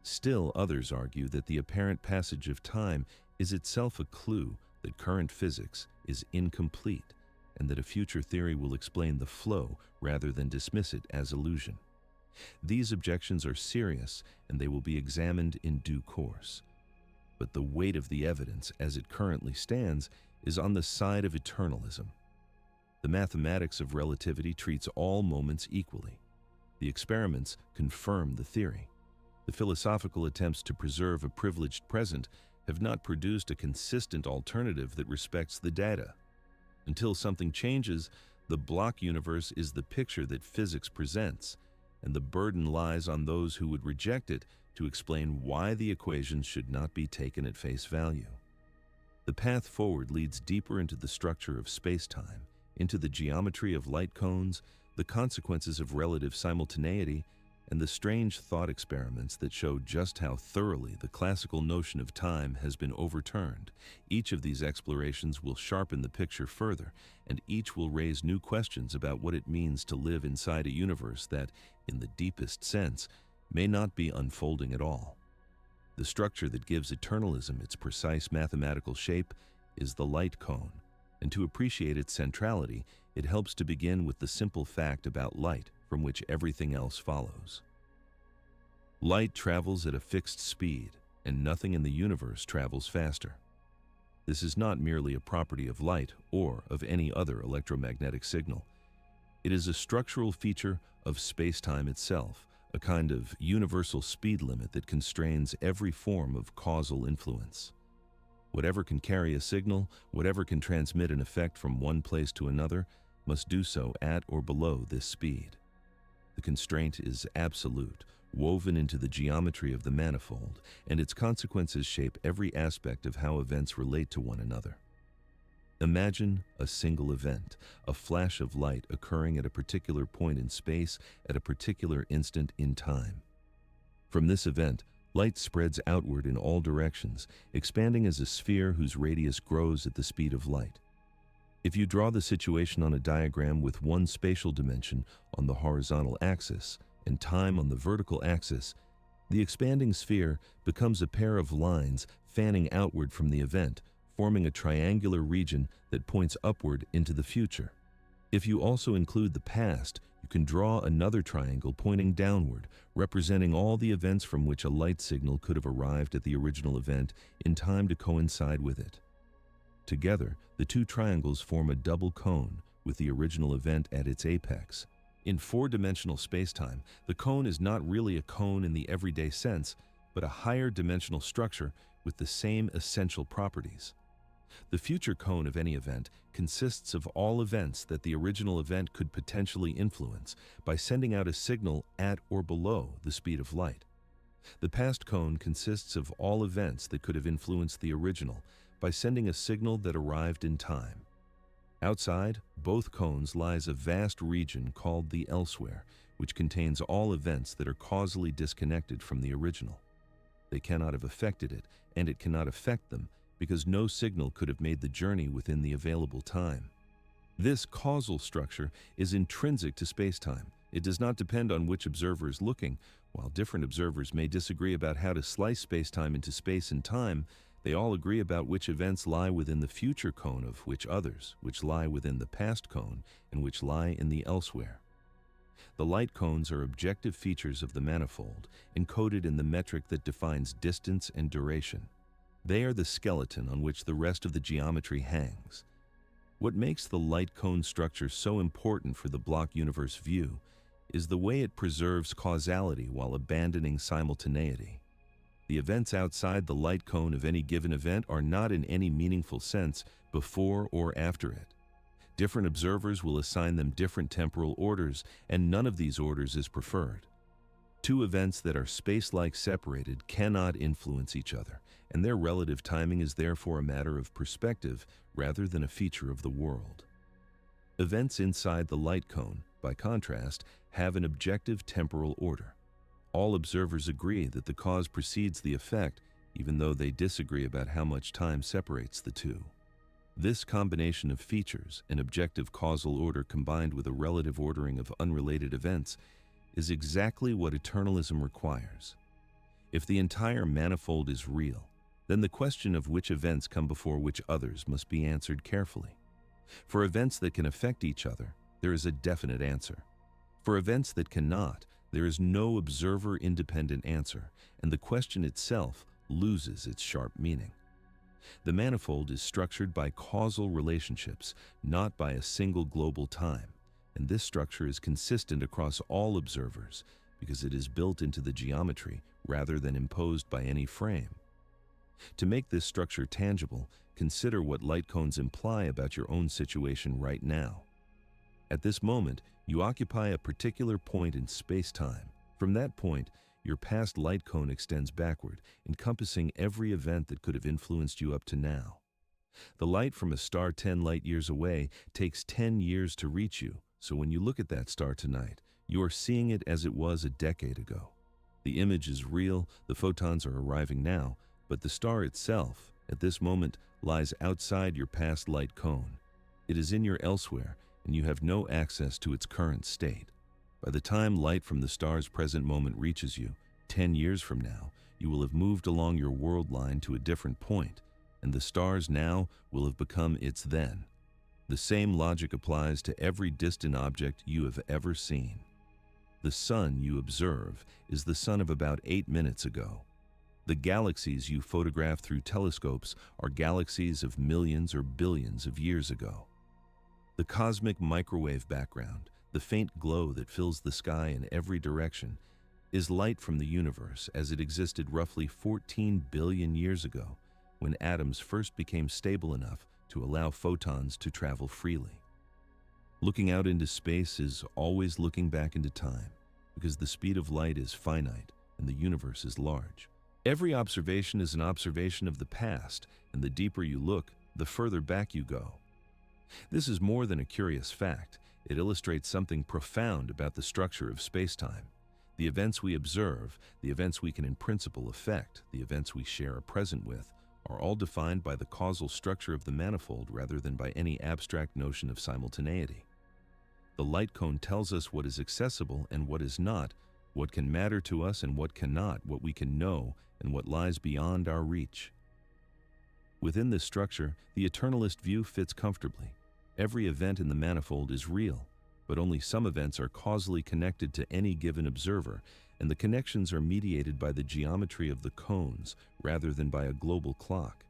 Still, others argue that the apparent passage of time is itself a clue that current physics is incomplete and that a future theory will explain the flow rather than dismiss it as illusion. These objections are serious and they will be examined in due course. But the weight of the evidence as it currently stands is on the side of eternalism. The mathematics of relativity treats all moments equally. The experiments confirm the theory. The philosophical attempts to preserve a privileged present have not produced a consistent alternative that respects the data. Until something changes, the block universe is the picture that physics presents, and the burden lies on those who would reject it to explain why the equations should not be taken at face value. The path forward leads deeper into the structure of space-time, into the geometry of light cones, the consequences of relative simultaneity, and the strange thought experiments that show just how thoroughly the classical notion of time has been overturned. Each of these explorations will sharpen the picture further, and each will raise new questions about what it means to live inside a universe that, in the deepest sense, may not be unfolding at all. The structure that gives eternalism its precise mathematical shape is the light cone, and to appreciate its centrality, it helps to begin with the simple fact about light, from which everything else follows. Light travels at a fixed speed, and nothing in the universe travels faster. This is not merely a property of light or of any other electromagnetic signal. It is a structural feature of space-time itself, a kind of universal speed limit that constrains every form of causal influence. Whatever can carry a signal, whatever can transmit an effect from one place to another, must do so at or below this speed. The constraint is absolute, woven into the geometry of the manifold, and its consequences shape every aspect of how events relate to one another. Imagine a single event, a flash of light occurring at a particular point in space at a particular instant in time. From this event, light spreads outward in all directions, expanding as a sphere whose radius grows at the speed of light. If you draw the situation on a diagram with one spatial dimension on the horizontal axis and time on the vertical axis, the expanding sphere becomes a pair of lines fanning outward from the event, forming a triangular region that points upward into the future. If you also include the past, you can draw another triangle pointing downward, representing all the events from which a light signal could have arrived at the original event in time to coincide with it. Together, the two triangles form a double cone with the original event at its apex. In four-dimensional spacetime, the cone is not really a cone in the everyday sense, but a higher dimensional structure with the same essential properties. The future cone of any event consists of all events that the original event could potentially influence by sending out a signal at or below the speed of light. The past cone consists of all events that could have influenced the original by sending a signal that arrived in time. Outside both cones lies a vast region called the elsewhere, which contains all events that are causally disconnected from the original. They cannot have affected it, and it cannot affect them, because no signal could have made the journey within the available time. This causal structure is intrinsic to spacetime. It does not depend on which observer is looking. While different observers may disagree about how to slice spacetime into space and time, they all agree about which events lie within the future cone of which others, which lie within the past cone, and which lie in the elsewhere. The light cones are objective features of the manifold, encoded in the metric that defines distance and duration. They are the skeleton on which the rest of the geometry hangs. What makes the light cone structure so important for the block universe view is the way it preserves causality while abandoning simultaneity. The events outside the light cone of any given event are not in any meaningful sense before or after it. Different observers will assign them different temporal orders, and none of these orders is preferred. Two events that are space-like separated cannot influence each other, and their relative timing is therefore a matter of perspective rather than a feature of the world. Events inside the light cone, by contrast, have an objective temporal order. All observers agree that the cause precedes the effect, even though they disagree about how much time separates the two. This combination of features, an objective causal order combined with a relative ordering of unrelated events, is exactly what eternalism requires. If the entire manifold is real, then the question of which events come before which others must be answered carefully. For events that can affect each other, there is a definite answer. For events that cannot, there is no observer-independent answer, and the question itself loses its sharp meaning. The manifold is structured by causal relationships, not by a single global time, and this structure is consistent across all observers because it is built into the geometry rather than imposed by any frame. To make this structure tangible, consider what light cones imply about your own situation right now. At this moment, you occupy a particular point in space-time. From that point, your past light cone extends backward, encompassing every event that could have influenced you up to now. The light from a star 10 light-years away takes 10 years to reach you, so when you look at that star tonight, you are seeing it as it was a decade ago. The image is real, the photons are arriving now, but the star itself, at this moment, lies outside your past light cone. It is in your elsewhere, and you have no access to its current state. By the time light from the star's present moment reaches you, 10 years from now, you will have moved along your world line to a different point, and the stars now will have become its then. The same logic applies to every distant object you have ever seen. The sun you observe is the sun of about 8 minutes ago. The galaxies you photograph through telescopes are galaxies of millions or billions of years ago. The cosmic microwave background, the faint glow that fills the sky in every direction, is light from the universe as it existed roughly 14 billion years ago, when atoms first became stable enough to allow photons to travel freely. Looking out into space is always looking back into time, because the speed of light is finite and the universe is large. Every observation is an observation of the past, and the deeper you look, the further back you go. This is more than a curious fact. It illustrates something profound about the structure of spacetime. The events we observe, the events we can in principle affect, the events we share a present with, are all defined by the causal structure of the manifold rather than by any abstract notion of simultaneity. The light cone tells us what is accessible and what is not, what can matter to us and what cannot, what we can know and what lies beyond our reach. Within this structure, the eternalist view fits comfortably. Every event in the manifold is real, but only some events are causally connected to any given observer, and the connections are mediated by the geometry of the cones rather than by a global clock.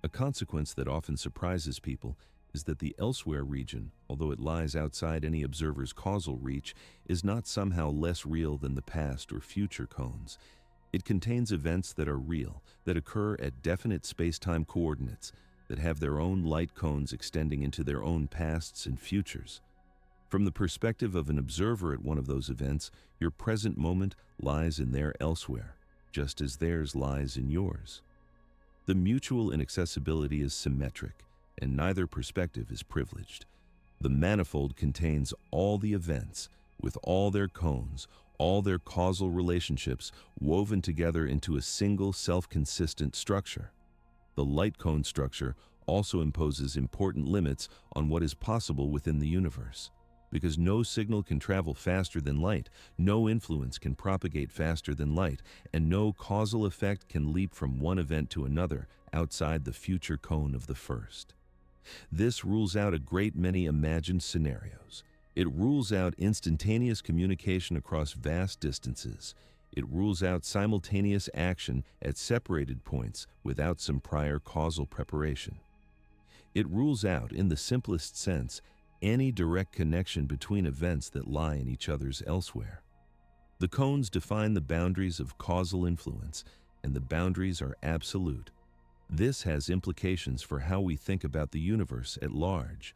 A consequence that often surprises people is that the elsewhere region, although it lies outside any observer's causal reach, is not somehow less real than the past or future cones. It contains events that are real, that occur at definite space-time coordinates, that have their own light cones extending into their own pasts and futures. From the perspective of an observer at one of those events, your present moment lies in their elsewhere, just as theirs lies in yours. The mutual inaccessibility is symmetric, and neither perspective is privileged. The manifold contains all the events, with all their cones, all their causal relationships woven together into a single self-consistent structure. The light cone structure also imposes important limits on what is possible within the universe. Because no signal can travel faster than light, no influence can propagate faster than light, and no causal effect can leap from one event to another outside the future cone of the first. This rules out a great many imagined scenarios. It rules out instantaneous communication across vast distances. It rules out simultaneous action at separated points without some prior causal preparation. It rules out, in the simplest sense, any direct connection between events that lie in each other's elsewhere. The cones define the boundaries of causal influence, and the boundaries are absolute. This has implications for how we think about the universe at large.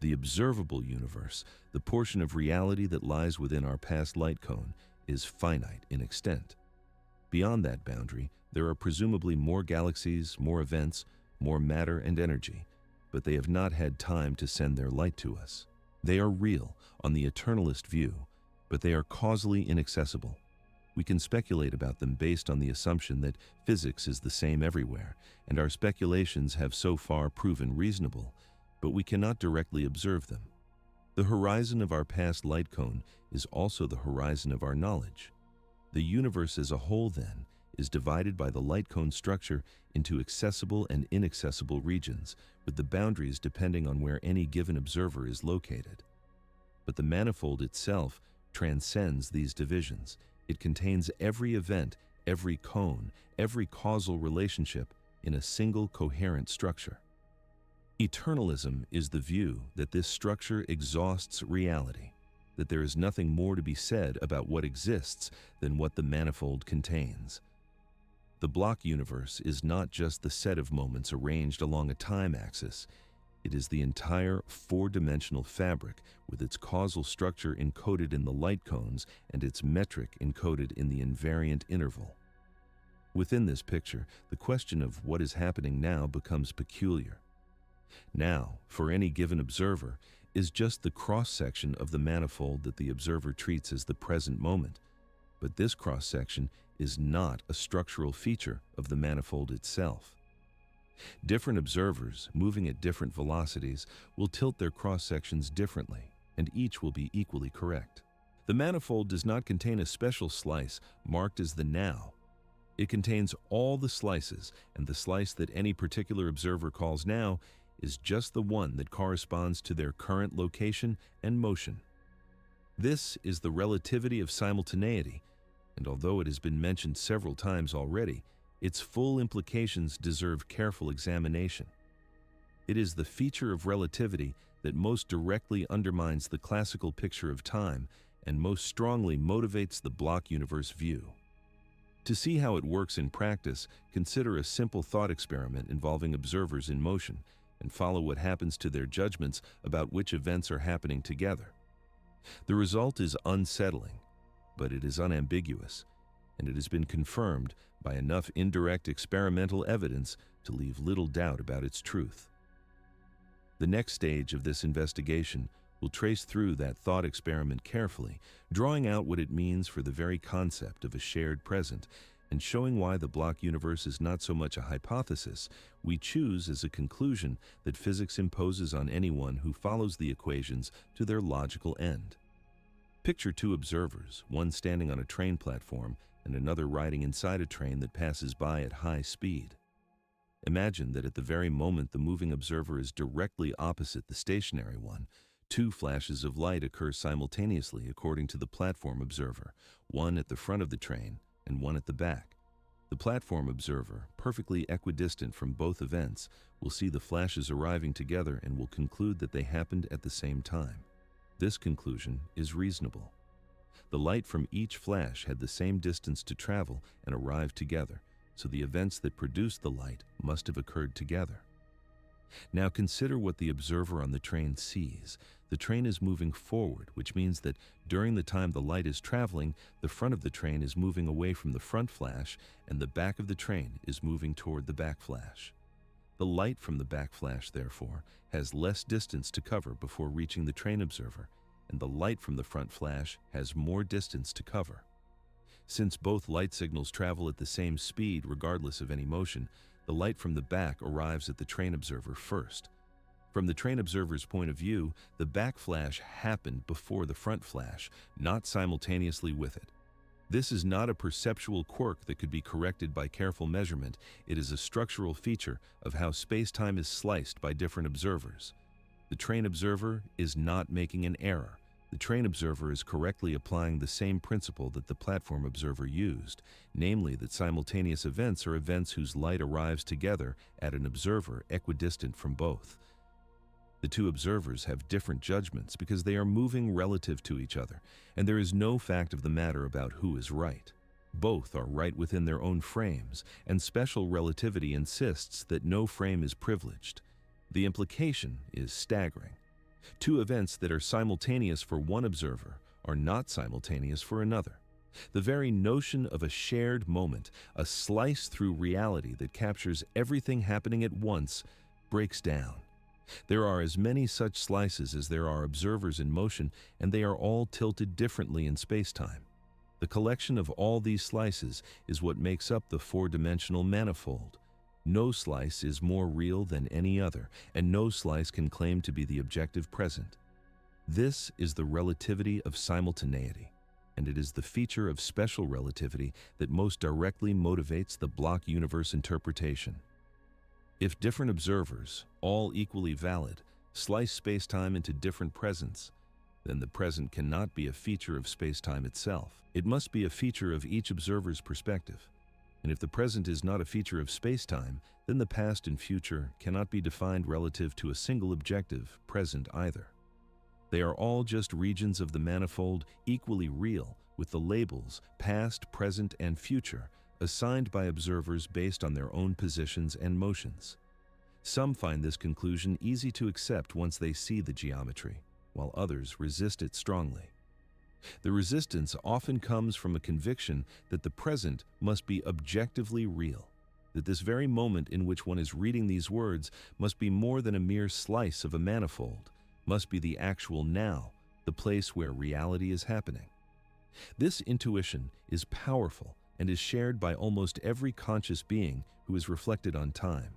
The observable universe, the portion of reality that lies within our past light cone, is finite in extent. Beyond that boundary, there are presumably more galaxies, more events, more matter and energy, but they have not had time to send their light to us. They are real on the eternalist view, but they are causally inaccessible. We can speculate about them based on the assumption that physics is the same everywhere, and our speculations have so far proven reasonable, but we cannot directly observe them. The horizon of our past light cone is also the horizon of our knowledge. The universe as a whole, then, is divided by the light cone structure into accessible and inaccessible regions, with the boundaries depending on where any given observer is located. But the manifold itself transcends these divisions. It contains every event, every cone, every causal relationship in a single coherent structure. Eternalism is the view that this structure exhausts reality, that there is nothing more to be said about what exists than what the manifold contains. The block universe is not just the set of moments arranged along a time axis. It is the entire four-dimensional fabric with its causal structure encoded in the light cones and its metric encoded in the invariant interval. Within this picture, the question of what is happening now becomes peculiar. Now, for any given observer, is just the cross-section of the manifold that the observer treats as the present moment. But this cross-section is not a structural feature of the manifold itself. Different observers, moving at different velocities, will tilt their cross-sections differently, and each will be equally correct. The manifold does not contain a special slice marked as the now. It contains all the slices, and the slice that any particular observer calls now is just the one that corresponds to their current location and motion. This is the relativity of simultaneity, and although it has been mentioned several times already, its full implications deserve careful examination. It is the feature of relativity that most directly undermines the classical picture of time and most strongly motivates the block universe view. To see how it works in practice, consider a simple thought experiment involving observers in motion and follow what happens to their judgments about which events are happening together. The result is unsettling, but it is unambiguous, and it has been confirmed by enough indirect experimental evidence to leave little doubt about its truth. The next stage of this investigation will trace through that thought experiment carefully, drawing out what it means for the very concept of a shared present, and showing why the block universe is not so much a hypothesis we choose as a conclusion that physics imposes on anyone who follows the equations to their logical end. Picture two observers, one standing on a train platform and another riding inside a train that passes by at high speed. Imagine that at the very moment the moving observer is directly opposite the stationary one, two flashes of light occur simultaneously according to the platform observer, one at the front of the train and one at the back. The platform observer, perfectly equidistant from both events, will see the flashes arriving together and will conclude that they happened at the same time. This conclusion is reasonable. The light from each flash had the same distance to travel and arrived together, so the events that produced the light must have occurred together. Now consider what the observer on the train sees. The train is moving forward, which means that during the time the light is traveling, the front of the train is moving away from the front flash, and the back of the train is moving toward the back flash. The light from the back flash, therefore, has less distance to cover before reaching the train observer, and the light from the front flash has more distance to cover. Since both light signals travel at the same speed regardless of any motion, the light from the back arrives at the train observer first. From the train observer's point of view, the back flash happened before the front flash, not simultaneously with it. This is not a perceptual quirk that could be corrected by careful measurement. It is a structural feature of how space-time is sliced by different observers. The train observer is not making an error. The train observer is correctly applying the same principle that the platform observer used, namely that simultaneous events are events whose light arrives together at an observer equidistant from both. The two observers have different judgments because they are moving relative to each other, and there is no fact of the matter about who is right. Both are right within their own frames, and special relativity insists that no frame is privileged. The implication is staggering. Two events that are simultaneous for one observer are not simultaneous for another. The very notion of a shared moment, a slice through reality that captures everything happening at once, breaks down. There are as many such slices as there are observers in motion, and they are all tilted differently in space-time. The collection of all these slices is what makes up the four-dimensional manifold. No slice is more real than any other, and no slice can claim to be the objective present. This is the relativity of simultaneity, and it is the feature of special relativity that most directly motivates the block universe interpretation. If different observers, all equally valid, slice spacetime into different presents, then the present cannot be a feature of spacetime itself. It must be a feature of each observer's perspective. And if the present is not a feature of spacetime, then the past and future cannot be defined relative to a single objective, present either. They are all just regions of the manifold, equally real, with the labels past, present, and future assigned by observers based on their own positions and motions. Some find this conclusion easy to accept once they see the geometry, while others resist it strongly. The resistance often comes from a conviction that the present must be objectively real, that this very moment in which one is reading these words must be more than a mere slice of a manifold, must be the actual now, the place where reality is happening. This intuition is powerful and is shared by almost every conscious being who is reflected on time.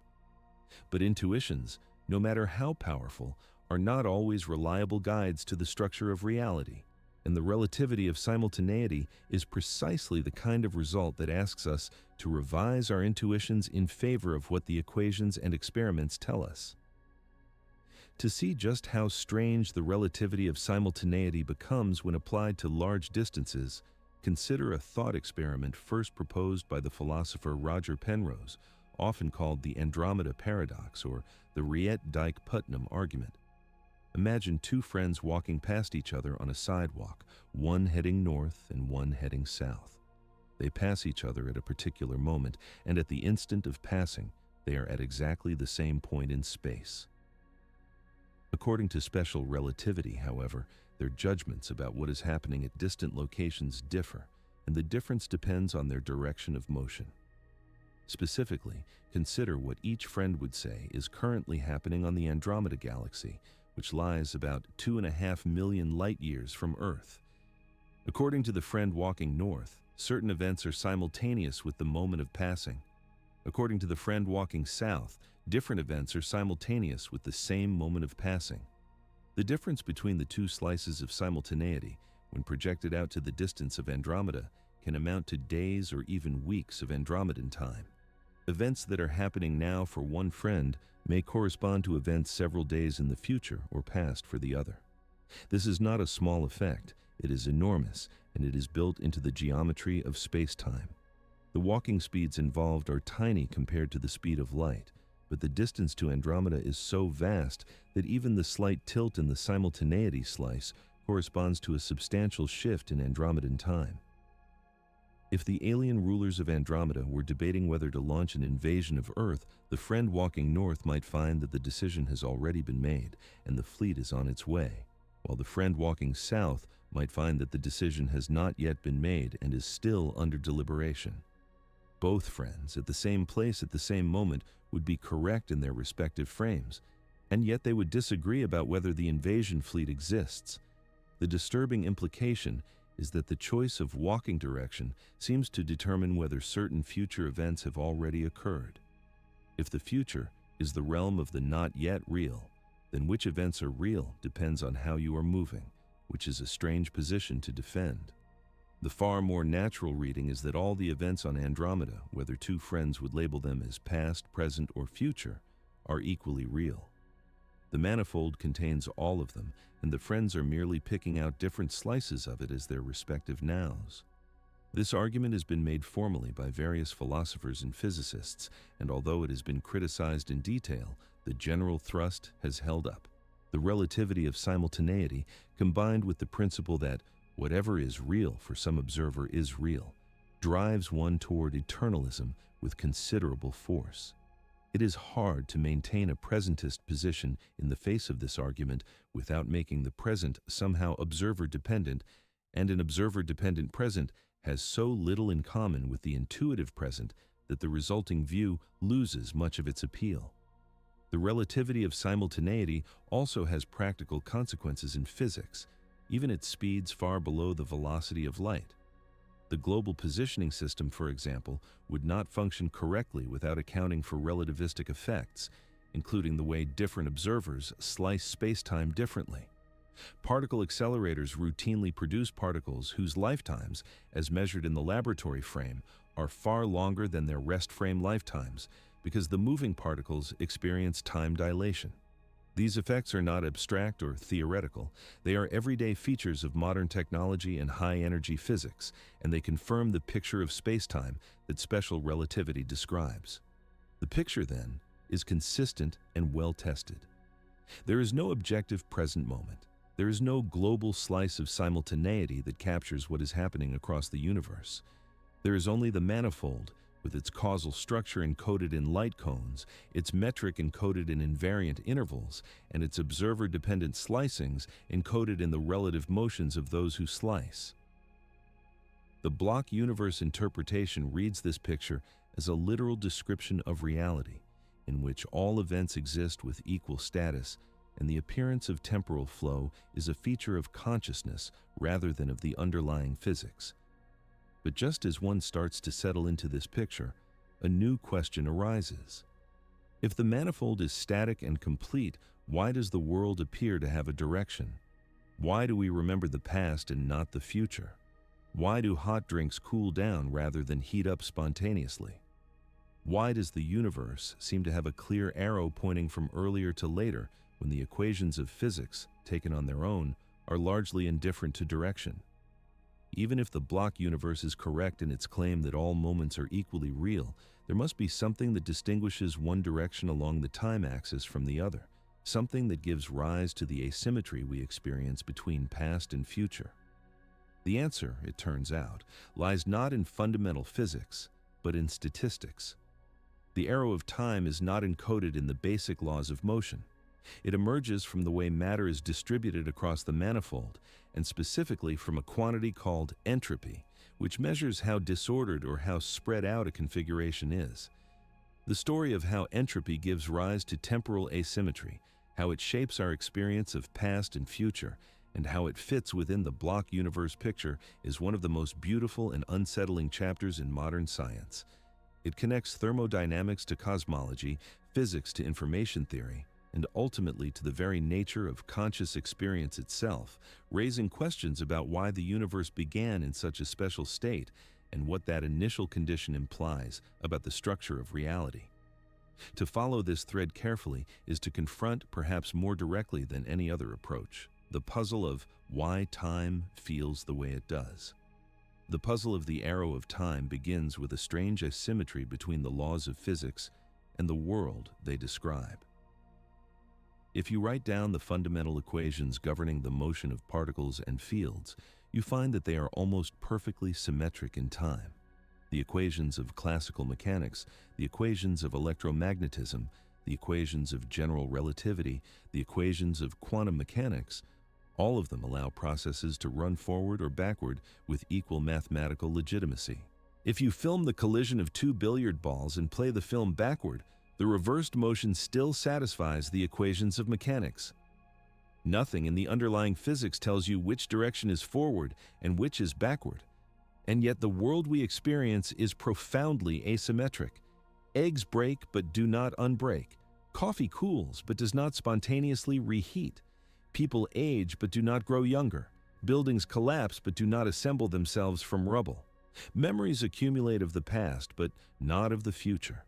But intuitions, no matter how powerful, are not always reliable guides to the structure of reality. And the relativity of simultaneity is precisely the kind of result that asks us to revise our intuitions in favor of what the equations and experiments tell us. To see just how strange the relativity of simultaneity becomes when applied to large distances, consider a thought experiment first proposed by the philosopher Roger Penrose, often called the Andromeda paradox or the Rayet-Dyke-Putnam argument. Imagine two friends walking past each other on a sidewalk, one heading north and one heading south. They pass each other at a particular moment, and at the instant of passing, they are at exactly the same point in space. According to special relativity, however, their judgments about what is happening at distant locations differ, and the difference depends on their direction of motion. Specifically, consider what each friend would say is currently happening on the Andromeda galaxy, which lies about 2.5 million light-years from Earth. According to the friend walking north, certain events are simultaneous with the moment of passing. According to the friend walking south, different events are simultaneous with the same moment of passing. The difference between the two slices of simultaneity, when projected out to the distance of Andromeda, can amount to days or even weeks of Andromedan time. Events that are happening now for one friend may correspond to events several days in the future or past for the other. This is not a small effect, it is enormous, and it is built into the geometry of space-time. The walking speeds involved are tiny compared to the speed of light, but the distance to Andromeda is so vast that even the slight tilt in the simultaneity slice corresponds to a substantial shift in Andromedan time. If the alien rulers of Andromeda were debating whether to launch an invasion of Earth, the friend walking north might find that the decision has already been made and the fleet is on its way, while the friend walking south might find that the decision has not yet been made and is still under deliberation. Both friends, at the same place at the same moment, would be correct in their respective frames, and yet they would disagree about whether the invasion fleet exists. The disturbing implication is that the choice of walking direction seems to determine whether certain future events have already occurred. If the future is the realm of the not yet real, then which events are real depends on how you are moving, which is a strange position to defend. The far more natural reading is that all the events on Andromeda, whether two friends would label them as past, present, or future, are equally real. The manifold contains all of them, and the friends are merely picking out different slices of it as their respective nows. This argument has been made formally by various philosophers and physicists, and although it has been criticized in detail, the general thrust has held up. The relativity of simultaneity, combined with the principle that whatever is real for some observer is real, drives one toward eternalism with considerable force. It is hard to maintain a presentist position in the face of this argument without making the present somehow observer-dependent, and an observer-dependent present has so little in common with the intuitive present that the resulting view loses much of its appeal. The relativity of simultaneity also has practical consequences in physics, even at speeds far below the velocity of light. The global positioning system, for example, would not function correctly without accounting for relativistic effects, including the way different observers slice space-time differently. Particle accelerators routinely produce particles whose lifetimes, as measured in the laboratory frame, are far longer than their rest frame lifetimes, because the moving particles experience time dilation. These effects are not abstract or theoretical. They are everyday features of modern technology and high-energy physics, and they confirm the picture of spacetime that special relativity describes. The picture, then, is consistent and well-tested. There is no objective present moment. There is no global slice of simultaneity that captures what is happening across the universe. There is only the manifold, with its causal structure encoded in light cones, its metric encoded in invariant intervals, and its observer-dependent slicings encoded in the relative motions of those who slice. The block universe interpretation reads this picture as a literal description of reality, in which all events exist with equal status, and the appearance of temporal flow is a feature of consciousness rather than of the underlying physics. But just as one starts to settle into this picture, a new question arises. If the manifold is static and complete, why does the world appear to have a direction? Why do we remember the past and not the future? Why do hot drinks cool down rather than heat up spontaneously? Why does the universe seem to have a clear arrow pointing from earlier to later when the equations of physics, taken on their own, are largely indifferent to direction? Even if the block universe is correct in its claim that all moments are equally real, there must be something that distinguishes one direction along the time axis from the other, something that gives rise to the asymmetry we experience between past and future. The answer, it turns out, lies not in fundamental physics, but in statistics. The arrow of time is not encoded in the basic laws of motion. It emerges from the way matter is distributed across the manifold, and specifically from a quantity called entropy, which measures how disordered or how spread out a configuration is. The story of how entropy gives rise to temporal asymmetry, how it shapes our experience of past and future, and how it fits within the block universe picture is one of the most beautiful and unsettling chapters in modern science. It connects thermodynamics to cosmology, physics to information theory, and ultimately to the very nature of conscious experience itself, raising questions about why the universe began in such a special state and what that initial condition implies about the structure of reality. To follow this thread carefully is to confront, perhaps more directly than any other approach, the puzzle of why time feels the way it does. The puzzle of the arrow of time begins with a strange asymmetry between the laws of physics and the world they describe. If you write down the fundamental equations governing the motion of particles and fields, you find that they are almost perfectly symmetric in time. The equations of classical mechanics, the equations of electromagnetism, the equations of general relativity, the equations of quantum mechanics, all of them allow processes to run forward or backward with equal mathematical legitimacy. If you film the collision of two billiard balls and play the film backward, the reversed motion still satisfies the equations of mechanics. Nothing in the underlying physics tells you which direction is forward and which is backward. And yet the world we experience is profoundly asymmetric. Eggs break but do not unbreak. Coffee cools but does not spontaneously reheat. People age but do not grow younger. Buildings collapse but do not assemble themselves from rubble. Memories accumulate of the past but not of the future.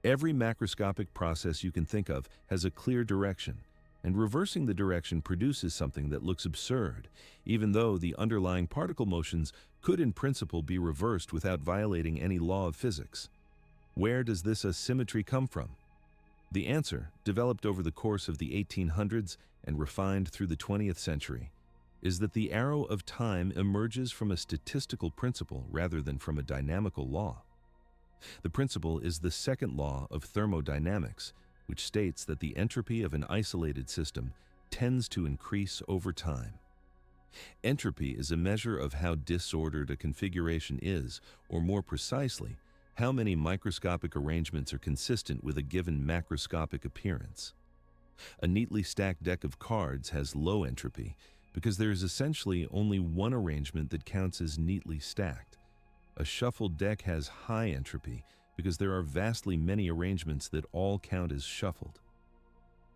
Every macroscopic process you can think of has a clear direction, and reversing the direction produces something that looks absurd, even though the underlying particle motions could in principle be reversed without violating any law of physics. Where does this asymmetry come from? The answer, developed over the course of the 1800s and refined through the 20th century, is that the arrow of time emerges from a statistical principle rather than from a dynamical law. The principle is the second law of thermodynamics, which states that the entropy of an isolated system tends to increase over time. Entropy is a measure of how disordered a configuration is, or more precisely, how many microscopic arrangements are consistent with a given macroscopic appearance. A neatly stacked deck of cards has low entropy because there is essentially only one arrangement that counts as neatly stacked. A shuffled deck has high entropy because there are vastly many arrangements that all count as shuffled.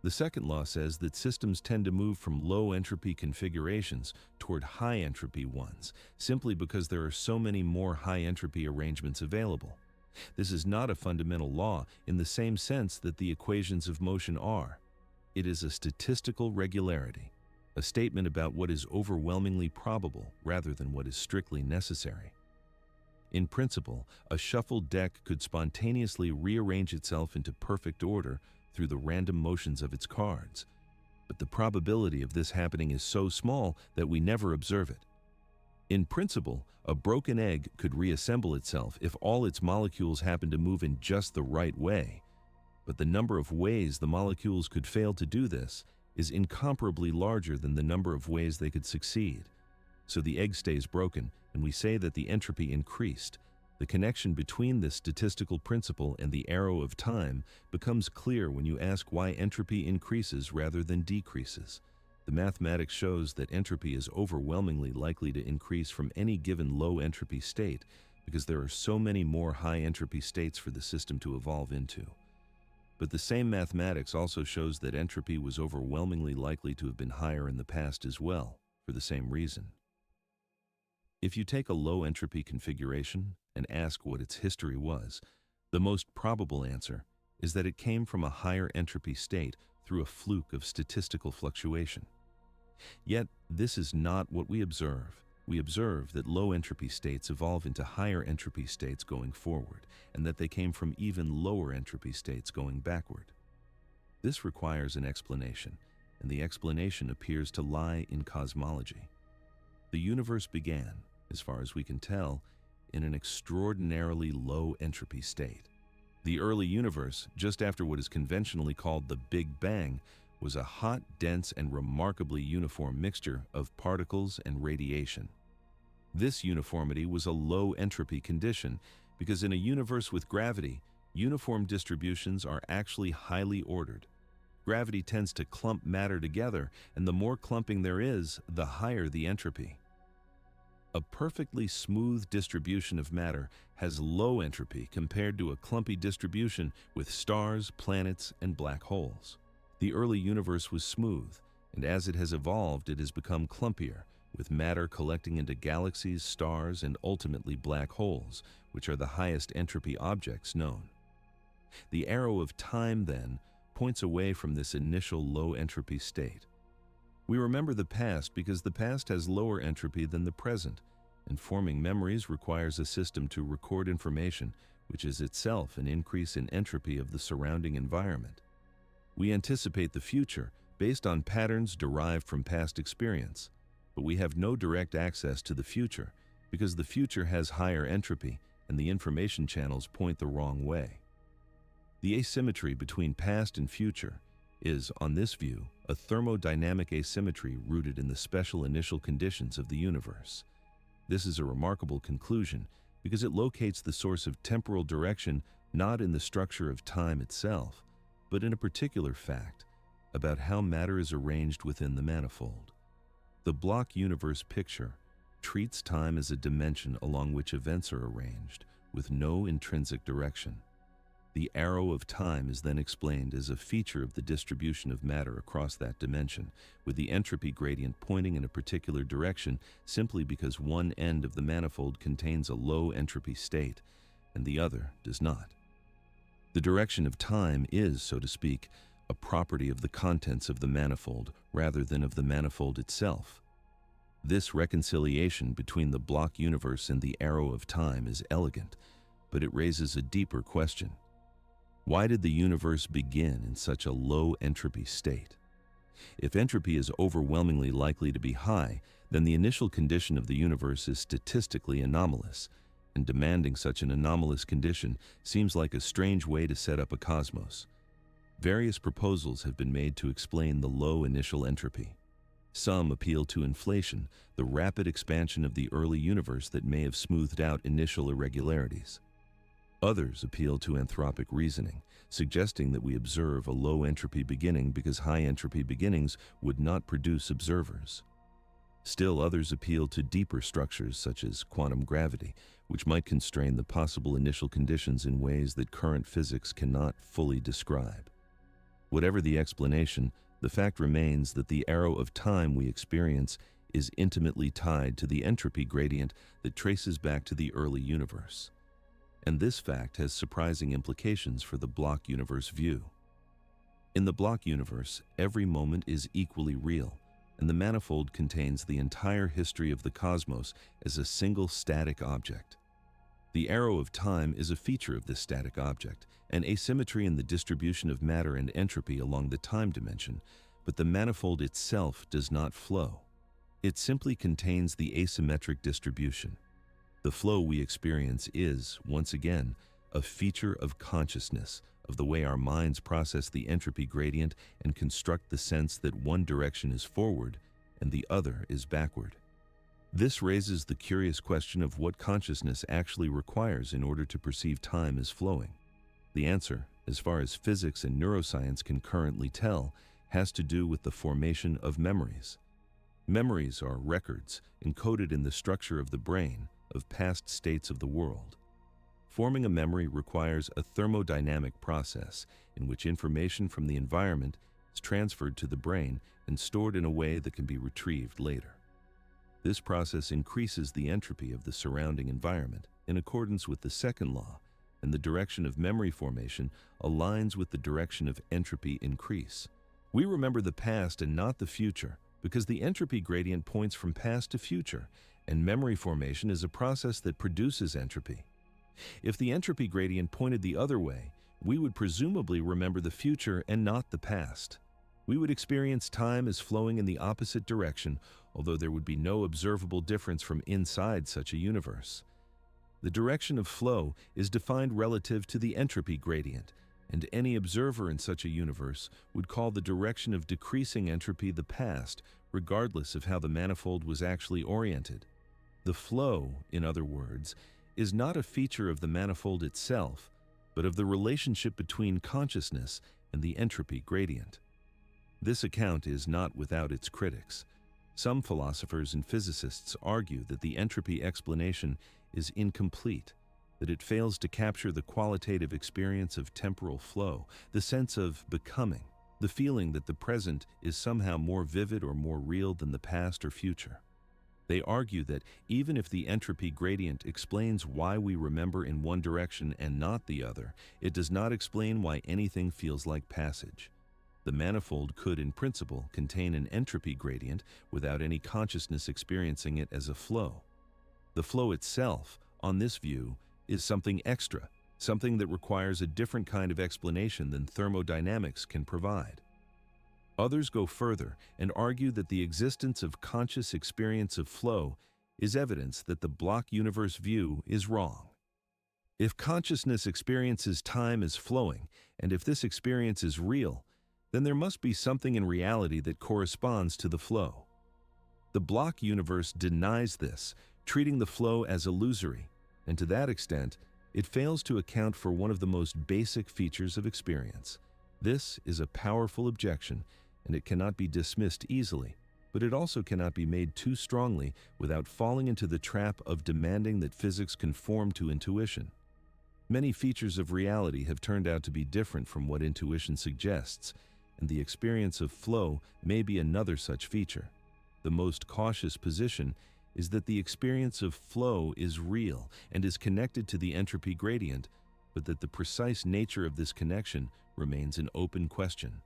The second law says that systems tend to move from low entropy configurations toward high entropy ones, simply because there are so many more high entropy arrangements available. This is not a fundamental law in the same sense that the equations of motion are. It is a statistical regularity, a statement about what is overwhelmingly probable rather than what is strictly necessary. In principle, a shuffled deck could spontaneously rearrange itself into perfect order through the random motions of its cards, but the probability of this happening is so small that we never observe it. In principle, a broken egg could reassemble itself if all its molecules happen to move in just the right way, but the number of ways the molecules could fail to do this is incomparably larger than the number of ways they could succeed. So the egg stays broken, and we say that the entropy increased. The connection between this statistical principle and the arrow of time becomes clear when you ask why entropy increases rather than decreases. The mathematics shows that entropy is overwhelmingly likely to increase from any given low entropy state because there are so many more high entropy states for the system to evolve into. But the same mathematics also shows that entropy was overwhelmingly likely to have been higher in the past as well, for the same reason. If you take a low entropy configuration and ask what its history was, the most probable answer is that it came from a higher entropy state through a fluke of statistical fluctuation. Yet, this is not what we observe. We observe that low entropy states evolve into higher entropy states going forward, and that they came from even lower entropy states going backward. This requires an explanation, and the explanation appears to lie in cosmology. The universe began, as far as we can tell, in an extraordinarily low entropy state. The early universe, just after what is conventionally called the Big Bang, was a hot, dense, and remarkably uniform mixture of particles and radiation. This uniformity was a low entropy condition because in a universe with gravity, uniform distributions are actually highly ordered. Gravity tends to clump matter together, and the more clumping there is, the higher the entropy. A perfectly smooth distribution of matter has low entropy compared to a clumpy distribution with stars, planets, and black holes. The early universe was smooth, and as it has evolved, it has become clumpier, with matter collecting into galaxies, stars, and ultimately black holes, which are the highest entropy objects known. The arrow of time, then, points away from this initial low entropy state. We remember the past because the past has lower entropy than the present, and forming memories requires a system to record information, which is itself an increase in entropy of the surrounding environment. We anticipate the future based on patterns derived from past experience, but we have no direct access to the future because the future has higher entropy and the information channels point the wrong way. The asymmetry between past and future is, on this view, a thermodynamic asymmetry rooted in the special initial conditions of the universe. This is a remarkable conclusion because it locates the source of temporal direction not in the structure of time itself, but in a particular fact about how matter is arranged within the manifold. The block universe picture treats time as a dimension along which events are arranged, with no intrinsic direction. The arrow of time is then explained as a feature of the distribution of matter across that dimension, with the entropy gradient pointing in a particular direction simply because one end of the manifold contains a low entropy state and the other does not. The direction of time is, so to speak, a property of the contents of the manifold rather than of the manifold itself. This reconciliation between the block universe and the arrow of time is elegant, but it raises a deeper question. Why did the universe begin in such a low entropy state? If entropy is overwhelmingly likely to be high, then the initial condition of the universe is statistically anomalous, and demanding such an anomalous condition seems like a strange way to set up a cosmos. Various proposals have been made to explain the low initial entropy. Some appeal to inflation, the rapid expansion of the early universe that may have smoothed out initial irregularities. Others appeal to anthropic reasoning, suggesting that we observe a low entropy beginning because high entropy beginnings would not produce observers. Still others appeal to deeper structures such as quantum gravity, which might constrain the possible initial conditions in ways that current physics cannot fully describe. Whatever the explanation, the fact remains that the arrow of time we experience is intimately tied to the entropy gradient that traces back to the early universe. And this fact has surprising implications for the block universe view. In the block universe, every moment is equally real, and the manifold contains the entire history of the cosmos as a single static object. The arrow of time is a feature of this static object, an asymmetry in the distribution of matter and entropy along the time dimension, but the manifold itself does not flow. It simply contains the asymmetric distribution. The flow we experience is, once again, a feature of consciousness, of the way our minds process the entropy gradient and construct the sense that one direction is forward and the other is backward. This raises the curious question of what consciousness actually requires in order to perceive time as flowing. The answer, as far as physics and neuroscience can currently tell, has to do with the formation of memories. Memories are records encoded in the structure of the brain of past states of the world. Forming a memory requires a thermodynamic process in which information from the environment is transferred to the brain and stored in a way that can be retrieved later. This process increases the entropy of the surrounding environment in accordance with the second law, and the direction of memory formation aligns with the direction of entropy increase. We remember the past and not the future because the entropy gradient points from past to future, and memory formation is a process that produces entropy. If the entropy gradient pointed the other way, we would presumably remember the future and not the past. We would experience time as flowing in the opposite direction, although there would be no observable difference from inside such a universe. The direction of flow is defined relative to the entropy gradient, and any observer in such a universe would call the direction of decreasing entropy the past, regardless of how the manifold was actually oriented. The flow, in other words, is not a feature of the manifold itself, but of the relationship between consciousness and the entropy gradient. This account is not without its critics. Some philosophers and physicists argue that the entropy explanation is incomplete, that it fails to capture the qualitative experience of temporal flow, the sense of becoming, the feeling that the present is somehow more vivid or more real than the past or future. They argue that even if the entropy gradient explains why we remember in one direction and not the other, it does not explain why anything feels like passage. The manifold could, in principle, contain an entropy gradient without any consciousness experiencing it as a flow. The flow itself, on this view, is something extra, something that requires a different kind of explanation than thermodynamics can provide. Others go further and argue that the existence of conscious experience of flow is evidence that the block universe view is wrong. If consciousness experiences time as flowing, and if this experience is real, then there must be something in reality that corresponds to the flow. The block universe denies this, treating the flow as illusory, and to that extent, it fails to account for one of the most basic features of experience. This is a powerful objection, and it cannot be dismissed easily, but it also cannot be made too strongly without falling into the trap of demanding that physics conform to intuition. Many features of reality have turned out to be different from what intuition suggests, and the experience of flow may be another such feature. The most cautious position is that the experience of flow is real and is connected to the entropy gradient, but that the precise nature of this connection remains an open question.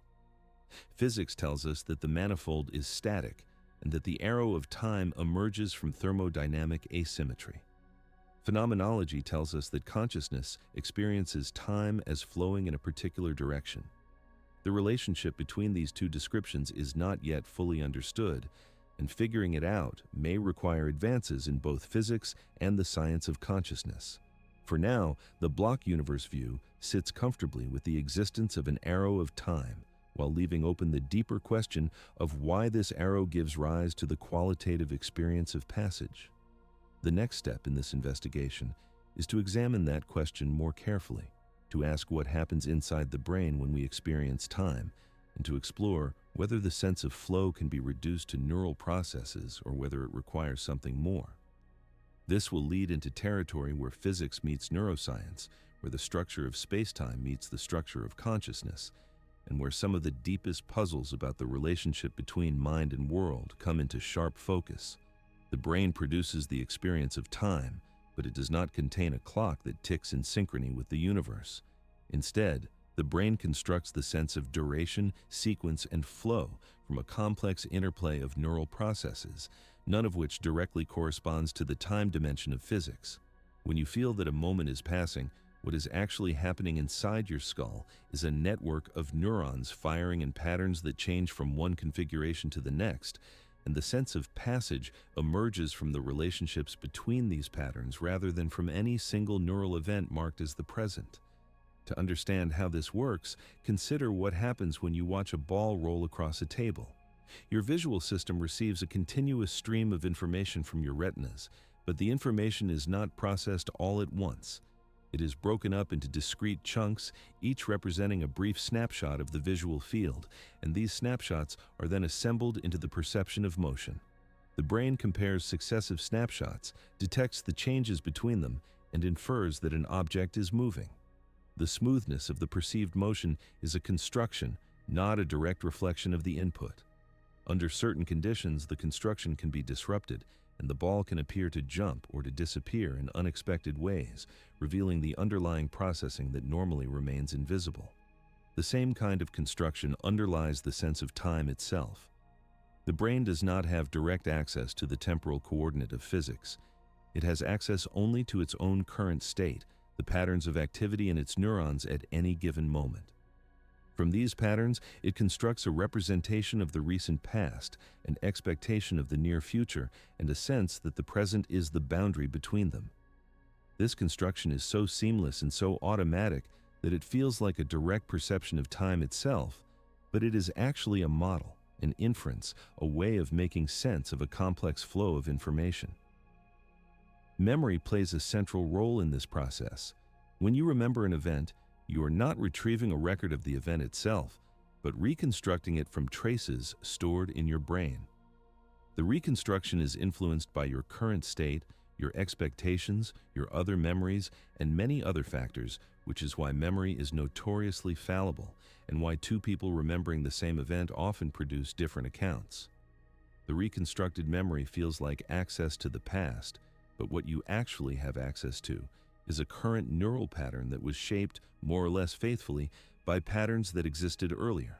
Physics tells us that the manifold is static and that the arrow of time emerges from thermodynamic asymmetry. Phenomenology tells us that consciousness experiences time as flowing in a particular direction. The relationship between these two descriptions is not yet fully understood, and figuring it out may require advances in both physics and the science of consciousness. For now, the block universe view sits comfortably with the existence of an arrow of time, while leaving open the deeper question of why this arrow gives rise to the qualitative experience of passage. The next step in this investigation is to examine that question more carefully, to ask what happens inside the brain when we experience time, and to explore whether the sense of flow can be reduced to neural processes or whether it requires something more. This will lead into territory where physics meets neuroscience, where the structure of space-time meets the structure of consciousness, and where some of the deepest puzzles about the relationship between mind and world come into sharp focus. The brain produces the experience of time, but it does not contain a clock that ticks in synchrony with the universe. Instead, the brain constructs the sense of duration, sequence, and flow from a complex interplay of neural processes, none of which directly corresponds to the time dimension of physics. When you feel that a moment is passing, what is actually happening inside your skull is a network of neurons firing in patterns that change from one configuration to the next, and the sense of passage emerges from the relationships between these patterns rather than from any single neural event marked as the present. To understand how this works, consider what happens when you watch a ball roll across a table. Your visual system receives a continuous stream of information from your retinas, but the information is not processed all at once. It is broken up into discrete chunks, each representing a brief snapshot of the visual field, and these snapshots are then assembled into the perception of motion. The brain compares successive snapshots, detects the changes between them, and infers that an object is moving. The smoothness of the perceived motion is a construction, not a direct reflection of the input. Under certain conditions, the construction can be disrupted, and the ball can appear to jump or to disappear in unexpected ways, revealing the underlying processing that normally remains invisible. The same kind of construction underlies the sense of time itself. The brain does not have direct access to the temporal coordinate of physics. It has access only to its own current state, the patterns of activity in its neurons at any given moment. From these patterns, it constructs a representation of the recent past, an expectation of the near future, and a sense that the present is the boundary between them. This construction is so seamless and so automatic that it feels like a direct perception of time itself, but it is actually a model, an inference, a way of making sense of a complex flow of information. Memory plays a central role in this process. When you remember an event, you are not retrieving a record of the event itself, but reconstructing it from traces stored in your brain. The reconstruction is influenced by your current state, your expectations, your other memories, and many other factors, which is why memory is notoriously fallible and why two people remembering the same event often produce different accounts. The reconstructed memory feels like access to the past, but what you actually have access to is a current neural pattern that was shaped, more or less faithfully, by patterns that existed earlier.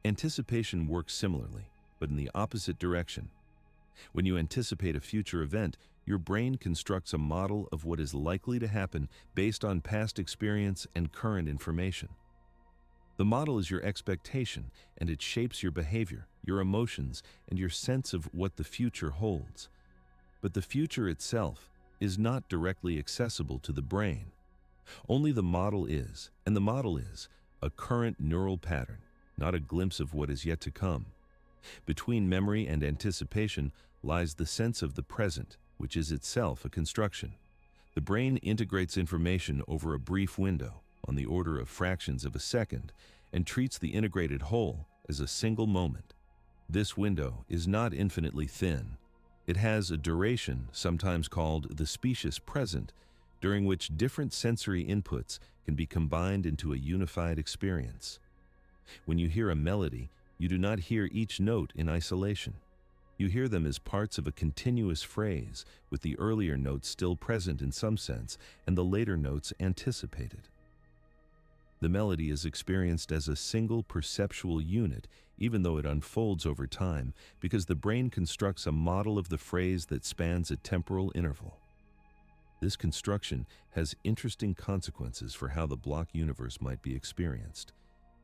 Anticipation works similarly, but in the opposite direction. When you anticipate a future event, your brain constructs a model of what is likely to happen based on past experience and current information. The model is your expectation, and it shapes your behavior, your emotions, and your sense of what the future holds. But the future itself is not directly accessible to the brain. Only the model is, and the model is a current neural pattern, not a glimpse of what is yet to come. Between memory and anticipation lies the sense of the present, which is itself a construction. The brain integrates information over a brief window, on the order of fractions of a second, and treats the integrated whole as a single moment. This window is not infinitely thin. It has a duration, sometimes called the specious present, during which different sensory inputs can be combined into a unified experience. When you hear a melody, you do not hear each note in isolation. You hear them as parts of a continuous phrase, with the earlier notes still present in some sense and the later notes anticipated. The melody is experienced as a single perceptual unit, even though it unfolds over time, because the brain constructs a model of the phrase that spans a temporal interval. This construction has interesting consequences for how the block universe might be experienced.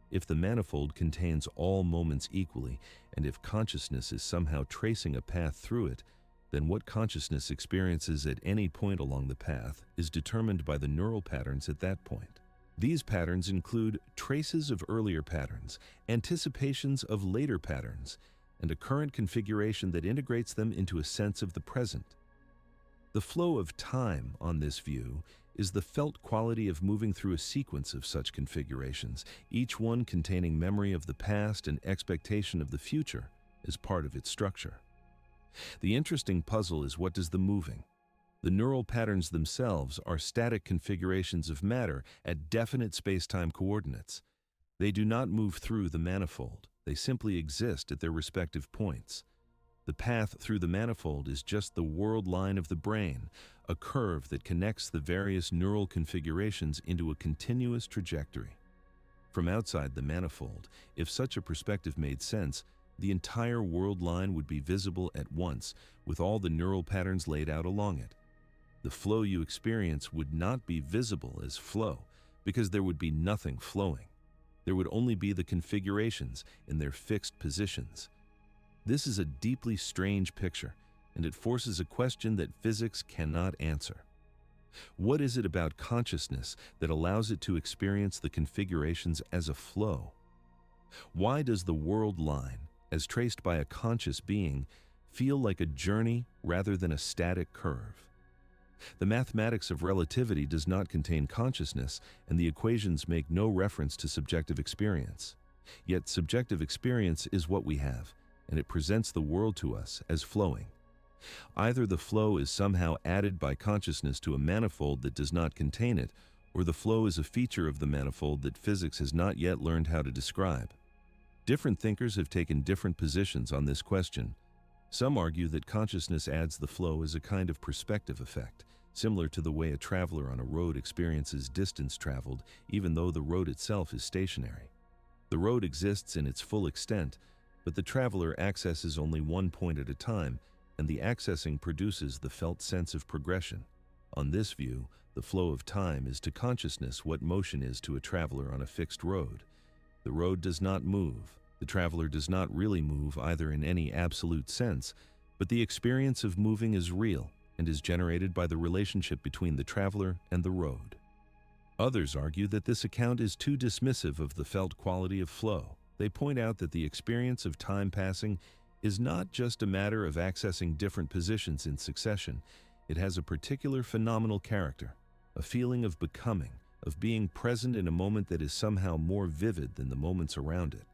If the manifold contains all moments equally, and if consciousness is somehow tracing a path through it, then what consciousness experiences at any point along the path is determined by the neural patterns at that point. These patterns include traces of earlier patterns, anticipations of later patterns, and a current configuration that integrates them into a sense of the present. The flow of time on this view is the felt quality of moving through a sequence of such configurations, each one containing memory of the past and expectation of the future as part of its structure. The interesting puzzle is, what does the moving? The neural patterns themselves are static configurations of matter at definite space-time coordinates. They do not move through the manifold. They simply exist at their respective points. The path through the manifold is just the world line of the brain, a curve that connects the various neural configurations into a continuous trajectory. From outside the manifold, if such a perspective made sense, the entire world line would be visible at once, with all the neural patterns laid out along it. The flow you experience would not be visible as flow, because there would be nothing flowing. There would only be the configurations in their fixed positions. This is a deeply strange picture, and it forces a question that physics cannot answer. What is it about consciousness that allows it to experience the configurations as a flow? Why does the world line, as traced by a conscious being, feel like a journey rather than a static curve? The mathematics of relativity does not contain consciousness, and the equations make no reference to subjective experience. Yet subjective experience is what we have, and it presents the world to us as flowing. Either the flow is somehow added by consciousness to a manifold that does not contain it, or the flow is a feature of the manifold that physics has not yet learned how to describe. Different thinkers have taken different positions on this question. Some argue that consciousness adds the flow as a kind of perspective effect, similar to the way a traveler on a road experiences distance traveled, even though the road itself is stationary. The road exists in its full extent, but the traveler accesses only one point at a time, and the accessing produces the felt sense of progression. On this view, the flow of time is to consciousness what motion is to a traveler on a fixed road. The road does not move. The traveler does not really move either in any absolute sense, but the experience of moving is real and is generated by the relationship between the traveler and the road. Others argue that this account is too dismissive of the felt quality of flow. They point out that the experience of time passing is not just a matter of accessing different positions in succession. It has a particular phenomenal character, a feeling of becoming, of being present in a moment that is somehow more vivid than the moments around it.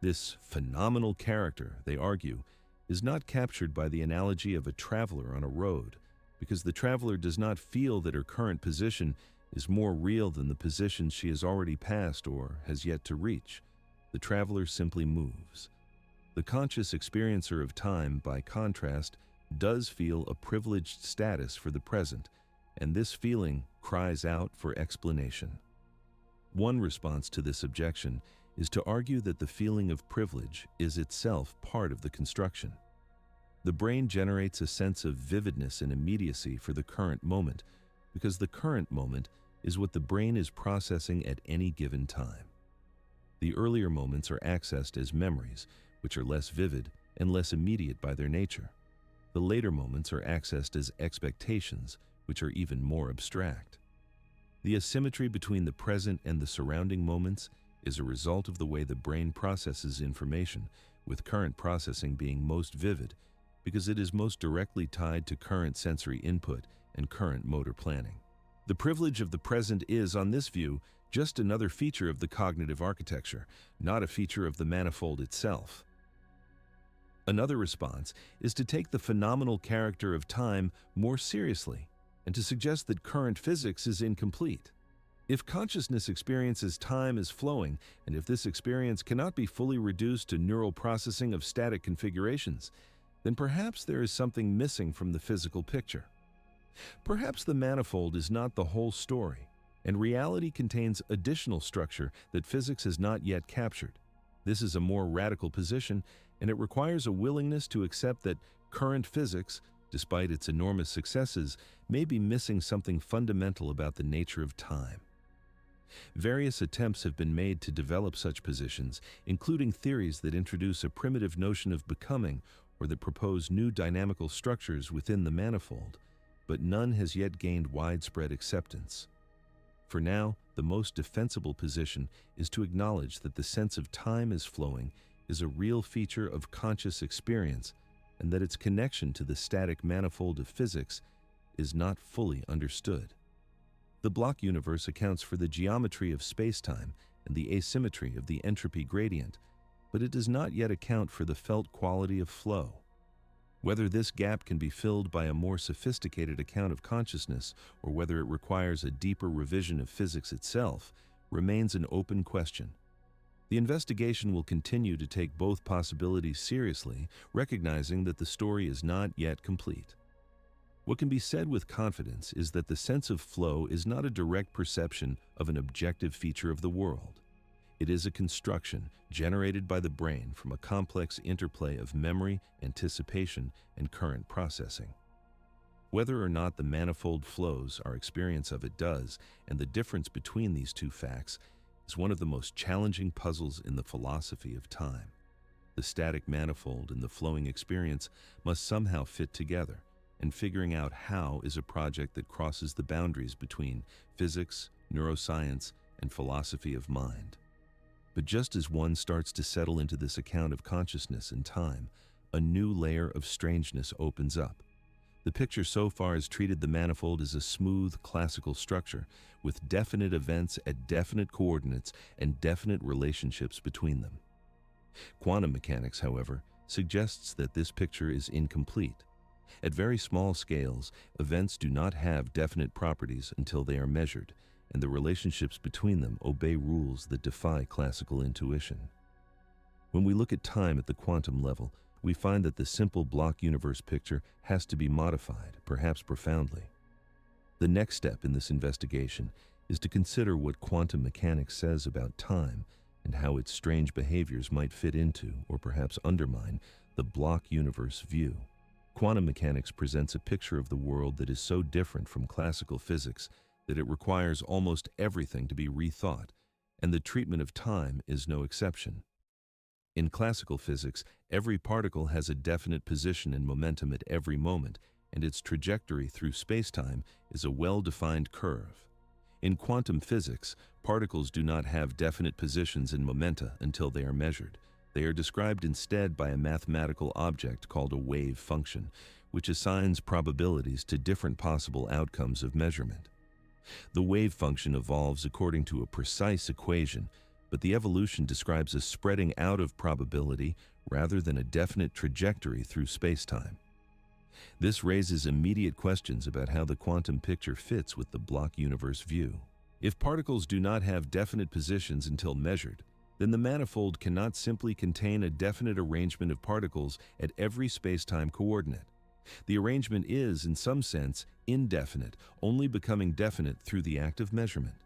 This phenomenal character, they argue, is not captured by the analogy of a traveler on a road, because the traveler does not feel that her current position is more real than the position she has already passed or has yet to reach. The traveler simply moves. The conscious experiencer of time, by contrast, does feel a privileged status for the present, and this feeling cries out for explanation. One response to this objection is to argue that the feeling of privilege is itself part of the construction. The brain generates a sense of vividness and immediacy for the current moment, because the current moment is what the brain is processing at any given time. The earlier moments are accessed as memories, which are less vivid and less immediate by their nature. The later moments are accessed as expectations, which are even more abstract. The asymmetry between the present and the surrounding moments is a result of the way the brain processes information, with current processing being most vivid because it is most directly tied to current sensory input and current motor planning. The privilege of the present is, on this view, just another feature of the cognitive architecture, not a feature of the manifold itself. Another response is to take the phenomenal character of time more seriously and to suggest that current physics is incomplete. If consciousness experiences time as flowing, and if this experience cannot be fully reduced to neural processing of static configurations, then perhaps there is something missing from the physical picture. Perhaps the manifold is not the whole story, and reality contains additional structure that physics has not yet captured. This is a more radical position, and it requires a willingness to accept that current physics, despite its enormous successes, may be missing something fundamental about the nature of time. Various attempts have been made to develop such positions, including theories that introduce a primitive notion of becoming or that propose new dynamical structures within the manifold, but none has yet gained widespread acceptance. For now, the most defensible position is to acknowledge that the sense of time as flowing is a real feature of conscious experience and that its connection to the static manifold of physics is not fully understood. The block universe accounts for the geometry of spacetime and the asymmetry of the entropy gradient, but it does not yet account for the felt quality of flow. Whether this gap can be filled by a more sophisticated account of consciousness or whether it requires a deeper revision of physics itself remains an open question. The investigation will continue to take both possibilities seriously, recognizing that the story is not yet complete. What can be said with confidence is that the sense of flow is not a direct perception of an objective feature of the world. It is a construction generated by the brain from a complex interplay of memory, anticipation, and current processing. Whether or not the manifold flows, our experience of it does, and the difference between these two facts is one of the most challenging puzzles in the philosophy of time. The static manifold and the flowing experience must somehow fit together, and figuring out how is a project that crosses the boundaries between physics, neuroscience, and philosophy of mind. But just as one starts to settle into this account of consciousness and time, a new layer of strangeness opens up. The picture so far has treated the manifold as a smooth, classical structure, with definite events at definite coordinates and definite relationships between them. Quantum mechanics, however, suggests that this picture is incomplete. At very small scales, events do not have definite properties until they are measured, and the relationships between them obey rules that defy classical intuition. When we look at time at the quantum level, we find that the simple block universe picture has to be modified, perhaps profoundly. The next step in this investigation is to consider what quantum mechanics says about time and how its strange behaviors might fit into, or perhaps undermine, the block universe view. Quantum mechanics presents a picture of the world that is so different from classical physics that it requires almost everything to be rethought, and the treatment of time is no exception. In classical physics, every particle has a definite position and momentum at every moment, and its trajectory through spacetime is a well-defined curve. In quantum physics, particles do not have definite positions and momenta until they are measured. They are described instead by a mathematical object called a wave function, which assigns probabilities to different possible outcomes of measurement. The wave function evolves according to a precise equation, but the evolution describes a spreading out of probability rather than a definite trajectory through spacetime. This raises immediate questions about how the quantum picture fits with the block universe view. If particles do not have definite positions until measured, then the manifold cannot simply contain a definite arrangement of particles at every spacetime coordinate. The arrangement is, in some sense, indefinite, only becoming definite through the act of measurement.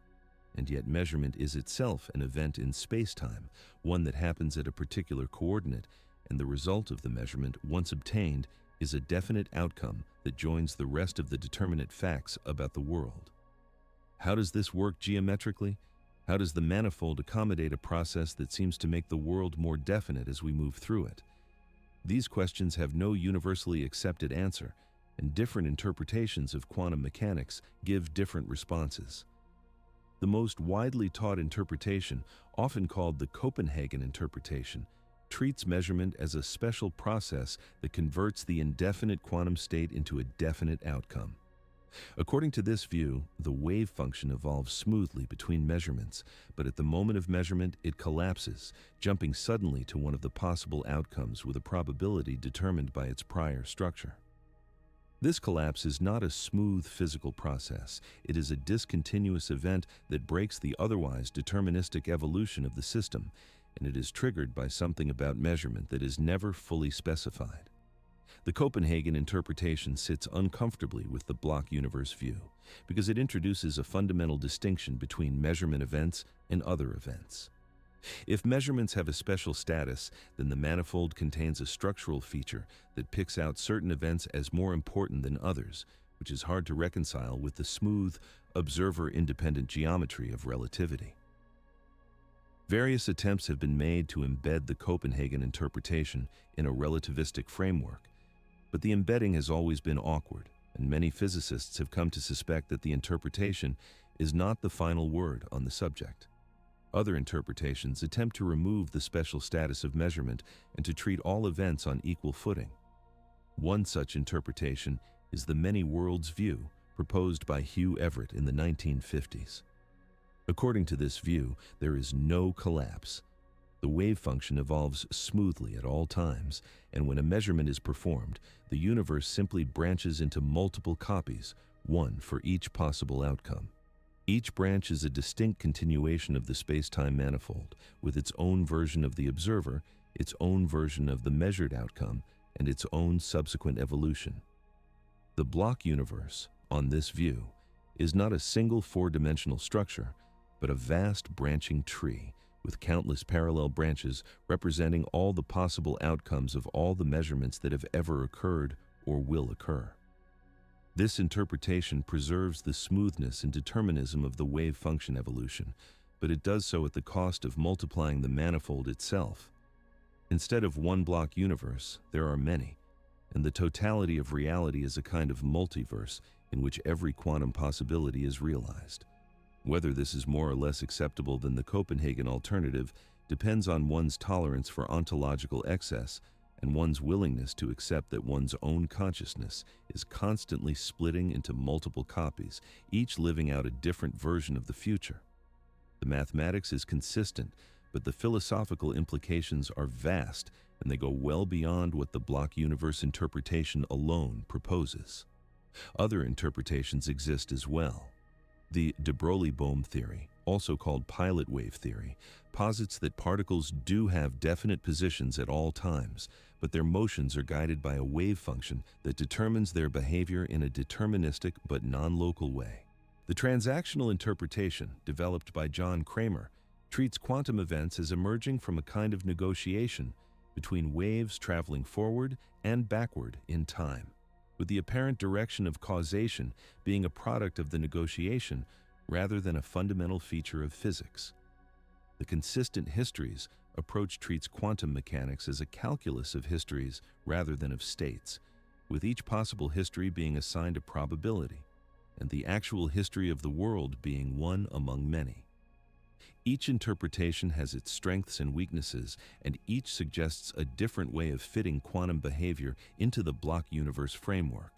And yet measurement is itself an event in spacetime, one that happens at a particular coordinate, and the result of the measurement, once obtained, is a definite outcome that joins the rest of the determinate facts about the world. How does this work geometrically? How does the manifold accommodate a process that seems to make the world more definite as we move through it? These questions have no universally accepted answer, and different interpretations of quantum mechanics give different responses. The most widely taught interpretation, often called the Copenhagen interpretation, treats measurement as a special process that converts the indefinite quantum state into a definite outcome. According to this view, the wave function evolves smoothly between measurements, but at the moment of measurement it collapses, jumping suddenly to one of the possible outcomes with a probability determined by its prior structure. This collapse is not a smooth physical process. It is a discontinuous event that breaks the otherwise deterministic evolution of the system, and it is triggered by something about measurement that is never fully specified. The Copenhagen interpretation sits uncomfortably with the block universe view because it introduces a fundamental distinction between measurement events and other events. If measurements have a special status, then the manifold contains a structural feature that picks out certain events as more important than others, which is hard to reconcile with the smooth, observer-independent geometry of relativity. Various attempts have been made to embed the Copenhagen interpretation in a relativistic framework, but the embedding has always been awkward, and many physicists have come to suspect that the interpretation is not the final word on the subject. Other interpretations attempt to remove the special status of measurement and to treat all events on equal footing. One such interpretation is the many worlds view proposed by Hugh Everett in the 1950s. According to this view, there is no collapse. The wave function evolves smoothly at all times, and when a measurement is performed, the universe simply branches into multiple copies, one for each possible outcome. Each branch is a distinct continuation of the space-time manifold, with its own version of the observer, its own version of the measured outcome, and its own subsequent evolution. The block universe, on this view, is not a single four-dimensional structure, but a vast branching tree, with countless parallel branches representing all the possible outcomes of all the measurements that have ever occurred or will occur. This interpretation preserves the smoothness and determinism of the wave function evolution, but it does so at the cost of multiplying the manifold itself. Instead of one block universe, there are many, and the totality of reality is a kind of multiverse in which every quantum possibility is realized. Whether this is more or less acceptable than the Copenhagen alternative depends on one's tolerance for ontological excess and one's willingness to accept that one's own consciousness is constantly splitting into multiple copies, each living out a different version of the future. The mathematics is consistent, but the philosophical implications are vast, and they go well beyond what the block universe interpretation alone proposes. Other interpretations exist as well. The de Broglie-Bohm theory, also called pilot wave theory, posits that particles do have definite positions at all times, but their motions are guided by a wave function that determines their behavior in a deterministic but non-local way. The transactional interpretation, developed by John Cramer, treats quantum events as emerging from a kind of negotiation between waves traveling forward and backward in time, with the apparent direction of causation being a product of the negotiation rather than a fundamental feature of physics. The consistent histories approach treats quantum mechanics as a calculus of histories rather than of states, with each possible history being assigned a probability, and the actual history of the world being one among many. Each interpretation has its strengths and weaknesses, and each suggests a different way of fitting quantum behavior into the block universe framework.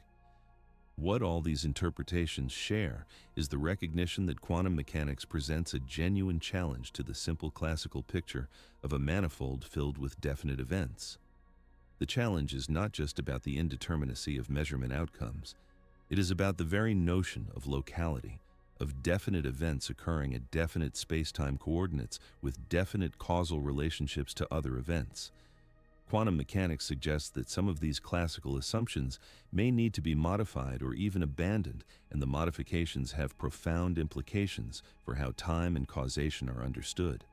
What all these interpretations share is the recognition that quantum mechanics presents a genuine challenge to the simple classical picture of a manifold filled with definite events. The challenge is not just about the indeterminacy of measurement outcomes. It is about the very notion of locality, of definite events occurring at definite space-time coordinates with definite causal relationships to other events. Quantum mechanics suggests that some of these classical assumptions may need to be modified or even abandoned, and the modifications have profound implications for how time and causation are understood.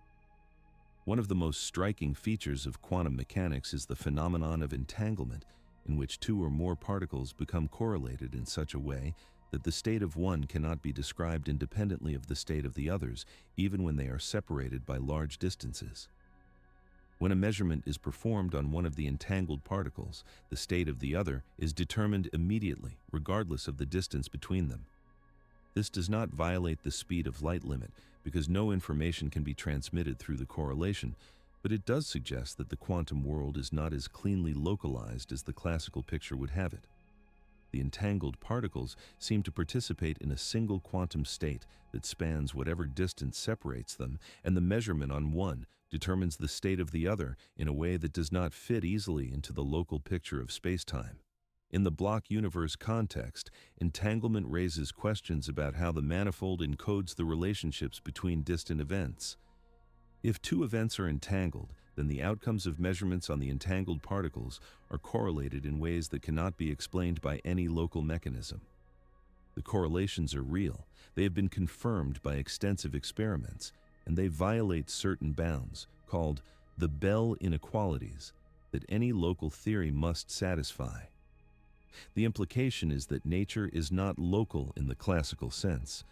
One of the most striking features of quantum mechanics is the phenomenon of entanglement, in which two or more particles become correlated in such a way that the state of one cannot be described independently of the state of the others, even when they are separated by large distances. When a measurement is performed on one of the entangled particles, the state of the other is determined immediately, regardless of the distance between them. This does not violate the speed of light limit, because no information can be transmitted through the correlation, but it does suggest that the quantum world is not as cleanly localized as the classical picture would have it. The entangled particles seem to participate in a single quantum state that spans whatever distance separates them, and the measurement on one determines the state of the other in a way that does not fit easily into the local picture of spacetime. In the block universe context, entanglement raises questions about how the manifold encodes the relationships between distant events. If two events are entangled, then the outcomes of measurements on the entangled particles are correlated in ways that cannot be explained by any local mechanism. The correlations are real, they have been confirmed by extensive experiments, and they violate certain bounds, called the Bell inequalities, that any local theory must satisfy. The implication is that nature is not local in the classical sense.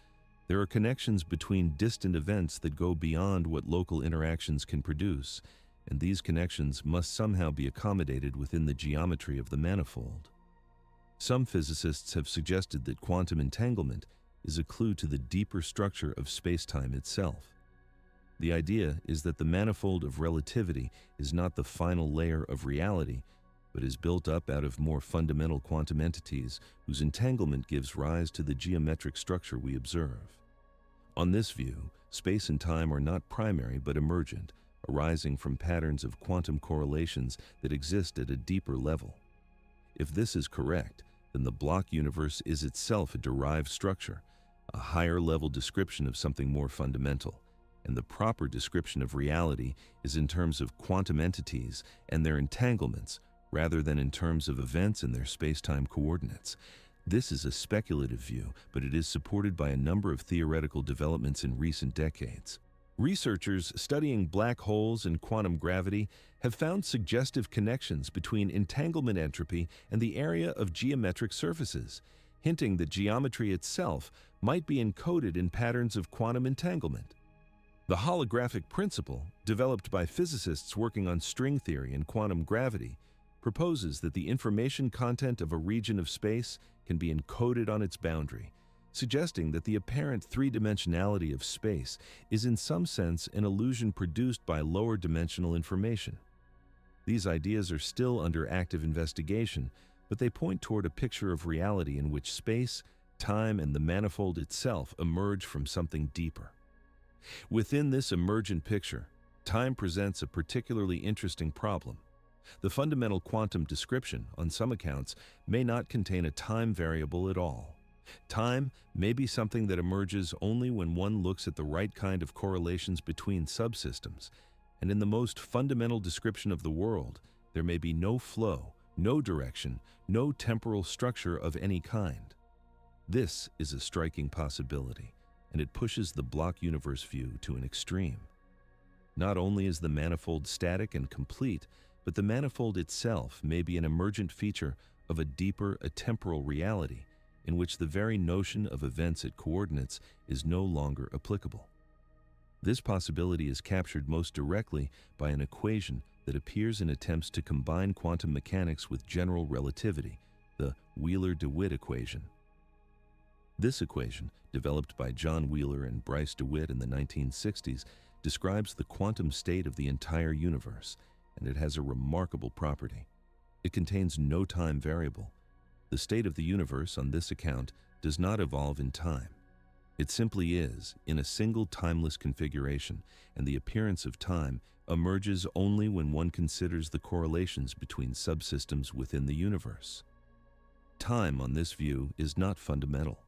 There are connections between distant events that go beyond what local interactions can produce, and these connections must somehow be accommodated within the geometry of the manifold. Some physicists have suggested that quantum entanglement is a clue to the deeper structure of spacetime itself. The idea is that the manifold of relativity is not the final layer of reality, but is built up out of more fundamental quantum entities whose entanglement gives rise to the geometric structure we observe. On this view, space and time are not primary but emergent, arising from patterns of quantum correlations that exist at a deeper level. If this is correct, then the block universe is itself a derived structure, a higher-level description of something more fundamental, and the proper description of reality is in terms of quantum entities and their entanglements, rather than in terms of events and their space-time coordinates. This is a speculative view, but it is supported by a number of theoretical developments in recent decades. Researchers studying black holes and quantum gravity have found suggestive connections between entanglement entropy and the area of geometric surfaces, hinting that geometry itself might be encoded in patterns of quantum entanglement. The holographic principle, developed by physicists working on string theory and quantum gravity, proposes that the information content of a region of space can be encoded on its boundary, suggesting that the apparent three-dimensionality of space is in some sense an illusion produced by lower-dimensional information. These ideas are still under active investigation, but they point toward a picture of reality in which space, time, and the manifold itself emerge from something deeper. Within this emergent picture, time presents a particularly interesting problem. The fundamental quantum description, on some accounts, may not contain a time variable at all. Time may be something that emerges only when one looks at the right kind of correlations between subsystems, and in the most fundamental description of the world, there may be no flow, no direction, no temporal structure of any kind. This is a striking possibility, and it pushes the block universe view to an extreme. Not only is the manifold static and complete, but the manifold itself may be an emergent feature of a deeper atemporal reality in which the very notion of events at coordinates is no longer applicable. This possibility is captured most directly by an equation that appears in attempts to combine quantum mechanics with general relativity, the Wheeler-DeWitt equation. This equation, developed by John Wheeler and Bryce DeWitt in the 1960s, describes the quantum state of the entire universe, and it has a remarkable property. It contains no time variable. The state of the universe, on this account, does not evolve in time. It simply is, in a single timeless configuration, and the appearance of time emerges only when one considers the correlations between subsystems within the universe. Time, on this view, is not fundamental.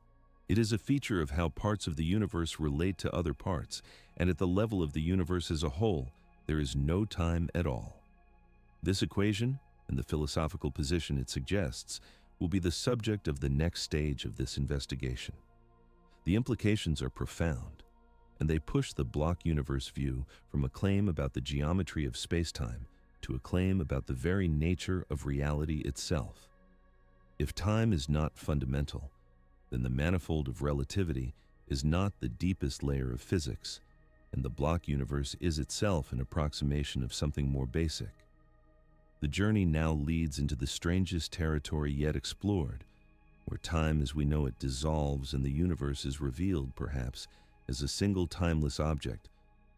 It is a feature of how parts of the universe relate to other parts, and at the level of the universe as a whole, there is no time at all. This equation, and the philosophical position it suggests, will be the subject of the next stage of this investigation. The implications are profound, and they push the block universe view from a claim about the geometry of spacetime to a claim about the very nature of reality itself. If time is not fundamental, then the manifold of relativity is not the deepest layer of physics, and the block universe is itself an approximation of something more basic. The journey now leads into the strangest territory yet explored, where time as we know it dissolves and the universe is revealed, perhaps, as a single timeless object,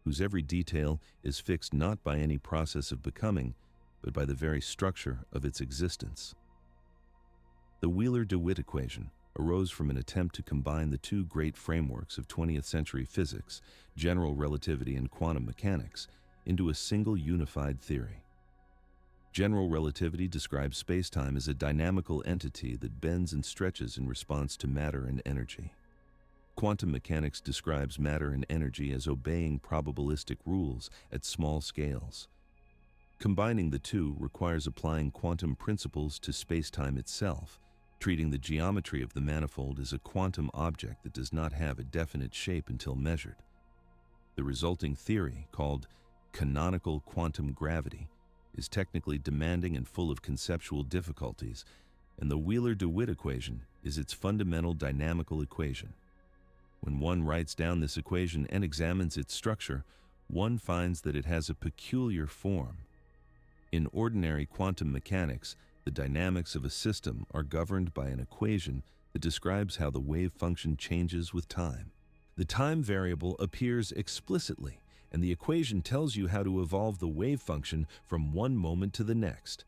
whose every detail is fixed not by any process of becoming, but by the very structure of its existence. The Wheeler-DeWitt equation arose from an attempt to combine the two great frameworks of 20th century physics, general relativity and quantum mechanics, into a single unified theory. General relativity describes spacetime as a dynamical entity that bends and stretches in response to matter and energy. Quantum mechanics describes matter and energy as obeying probabilistic rules at small scales. Combining the two requires applying quantum principles to spacetime itself, treating the geometry of the manifold as a quantum object that does not have a definite shape until measured. The resulting theory, called canonical quantum gravity, is technically demanding and full of conceptual difficulties, and the Wheeler-DeWitt equation is its fundamental dynamical equation. When one writes down this equation and examines its structure, one finds that it has a peculiar form. In ordinary quantum mechanics, the dynamics of a system are governed by an equation that describes how the wave function changes with time. The time variable appears explicitly, and the equation tells you how to evolve the wave function from one moment to the next.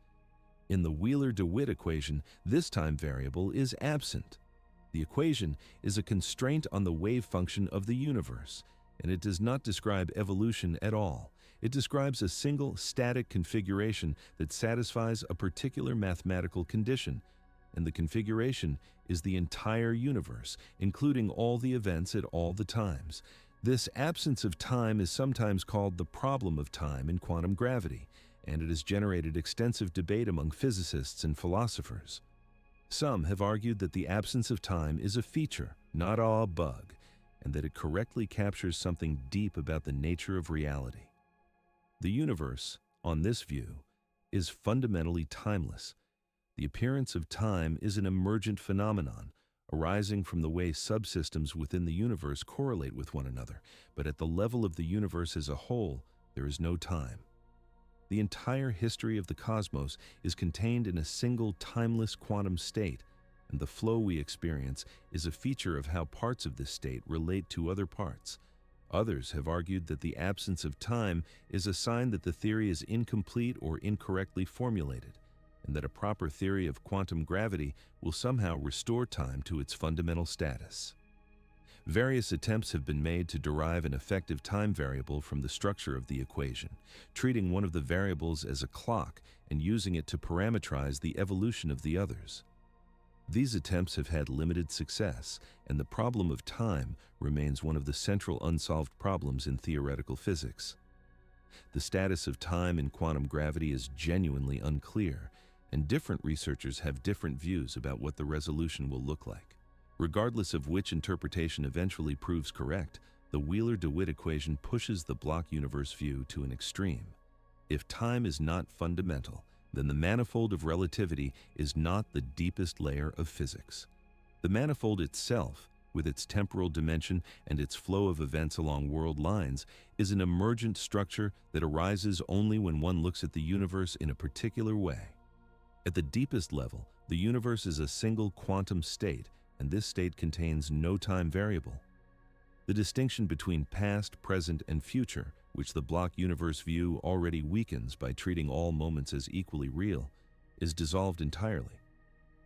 In the Wheeler-DeWitt equation, this time variable is absent. The equation is a constraint on the wave function of the universe, and it does not describe evolution at all. It describes a single static configuration that satisfies a particular mathematical condition, and the configuration is the entire universe, including all the events at all the times. This absence of time is sometimes called the problem of time in quantum gravity, and it has generated extensive debate among physicists and philosophers. Some have argued that the absence of time is a feature, not a bug, and that it correctly captures something deep about the nature of reality. The universe, on this view, is fundamentally timeless. The appearance of time is an emergent phenomenon, arising from the way subsystems within the universe correlate with one another, but at the level of the universe as a whole, there is no time. The entire history of the cosmos is contained in a single timeless quantum state, and the flow we experience is a feature of how parts of this state relate to other parts. Others have argued that the absence of time is a sign that the theory is incomplete or incorrectly formulated, and that a proper theory of quantum gravity will somehow restore time to its fundamental status. Various attempts have been made to derive an effective time variable from the structure of the equation, treating one of the variables as a clock and using it to parameterize the evolution of the others. These attempts have had limited success, and the problem of time remains one of the central unsolved problems in theoretical physics. The status of time in quantum gravity is genuinely unclear, and different researchers have different views about what the resolution will look like. Regardless of which interpretation eventually proves correct, the Wheeler-DeWitt equation pushes the block universe view to an extreme. If time is not fundamental, then the manifold of relativity is not the deepest layer of physics. The manifold itself, with its temporal dimension and its flow of events along world lines, is an emergent structure that arises only when one looks at the universe in a particular way. At the deepest level, the universe is a single quantum state, and this state contains no time variable. The distinction between past, present, and future, which the block universe view already weakens by treating all moments as equally real, is dissolved entirely.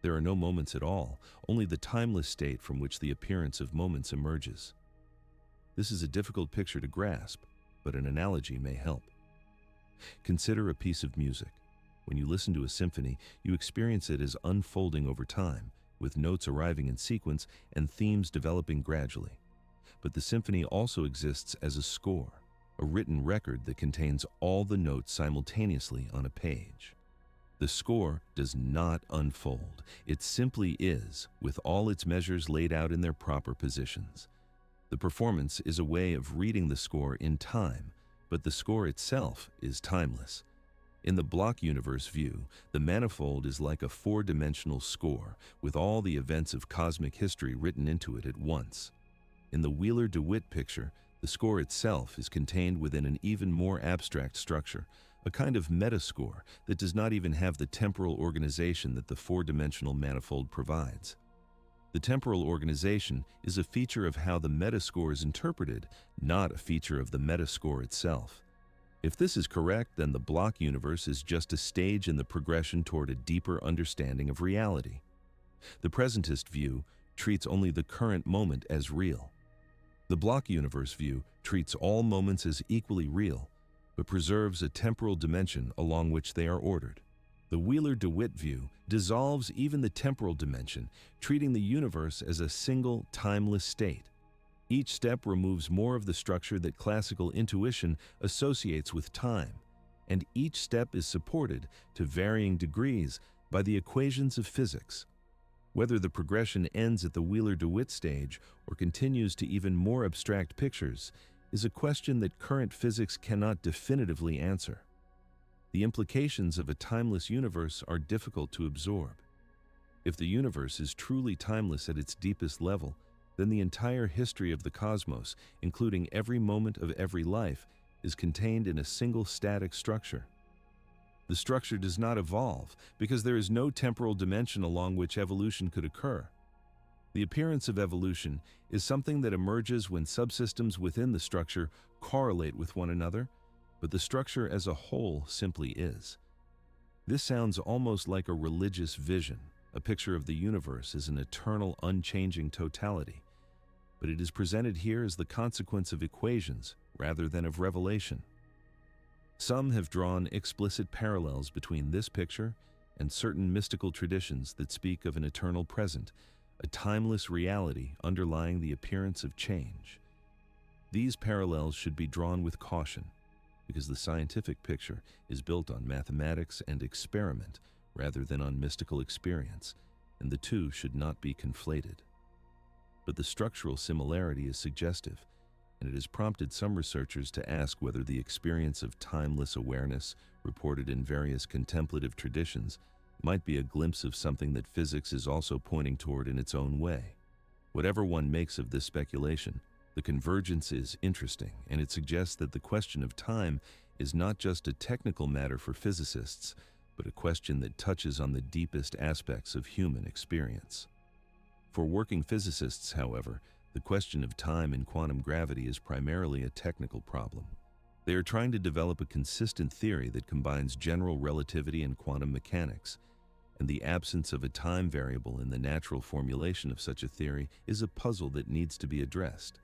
There are no moments at all, only the timeless state from which the appearance of moments emerges. This is a difficult picture to grasp, but an analogy may help. Consider a piece of music. When you listen to a symphony, you experience it as unfolding over time, with notes arriving in sequence and themes developing gradually. But the symphony also exists as a score, a written record that contains all the notes simultaneously on a page. The score does not unfold. It simply is, with all its measures laid out in their proper positions. The performance is a way of reading the score in time, but the score itself is timeless. In the block universe view, the manifold is like a four-dimensional score, with all the events of cosmic history written into it at once. In the Wheeler-DeWitt picture, the score itself is contained within an even more abstract structure, a kind of metascore that does not even have the temporal organization that the four-dimensional manifold provides. The temporal organization is a feature of how the metascore is interpreted, not a feature of the metascore itself. If this is correct, then the block universe is just a stage in the progression toward a deeper understanding of reality. The presentist view treats only the current moment as real. The block universe view treats all moments as equally real, but preserves a temporal dimension along which they are ordered. The Wheeler-DeWitt view dissolves even the temporal dimension, treating the universe as a single, timeless state. Each step removes more of the structure that classical intuition associates with time, and each step is supported, to varying degrees, by the equations of physics. Whether the progression ends at the Wheeler-DeWitt stage or continues to even more abstract pictures is a question that current physics cannot definitively answer. The implications of a timeless universe are difficult to absorb. If the universe is truly timeless at its deepest level, then the entire history of the cosmos, including every moment of every life, is contained in a single static structure. The structure does not evolve because there is no temporal dimension along which evolution could occur. The appearance of evolution is something that emerges when subsystems within the structure correlate with one another, but the structure as a whole simply is. This sounds almost like a religious vision, a picture of the universe as an eternal, unchanging totality, but it is presented here as the consequence of equations rather than of revelation. Some have drawn explicit parallels between this picture and certain mystical traditions that speak of an eternal present, a timeless reality underlying the appearance of change. These parallels should be drawn with caution, because the scientific picture is built on mathematics and experiment rather than on mystical experience, and the two should not be conflated. But the structural similarity is suggestive, and it has prompted some researchers to ask whether the experience of timeless awareness reported in various contemplative traditions might be a glimpse of something that physics is also pointing toward in its own way. Whatever one makes of this speculation, the convergence is interesting, and it suggests that the question of time is not just a technical matter for physicists, but a question that touches on the deepest aspects of human experience. For working physicists, however, the question of time in quantum gravity is primarily a technical problem. They are trying to develop a consistent theory that combines general relativity and quantum mechanics, and the absence of a time variable in the natural formulation of such a theory is a puzzle that needs to be addressed.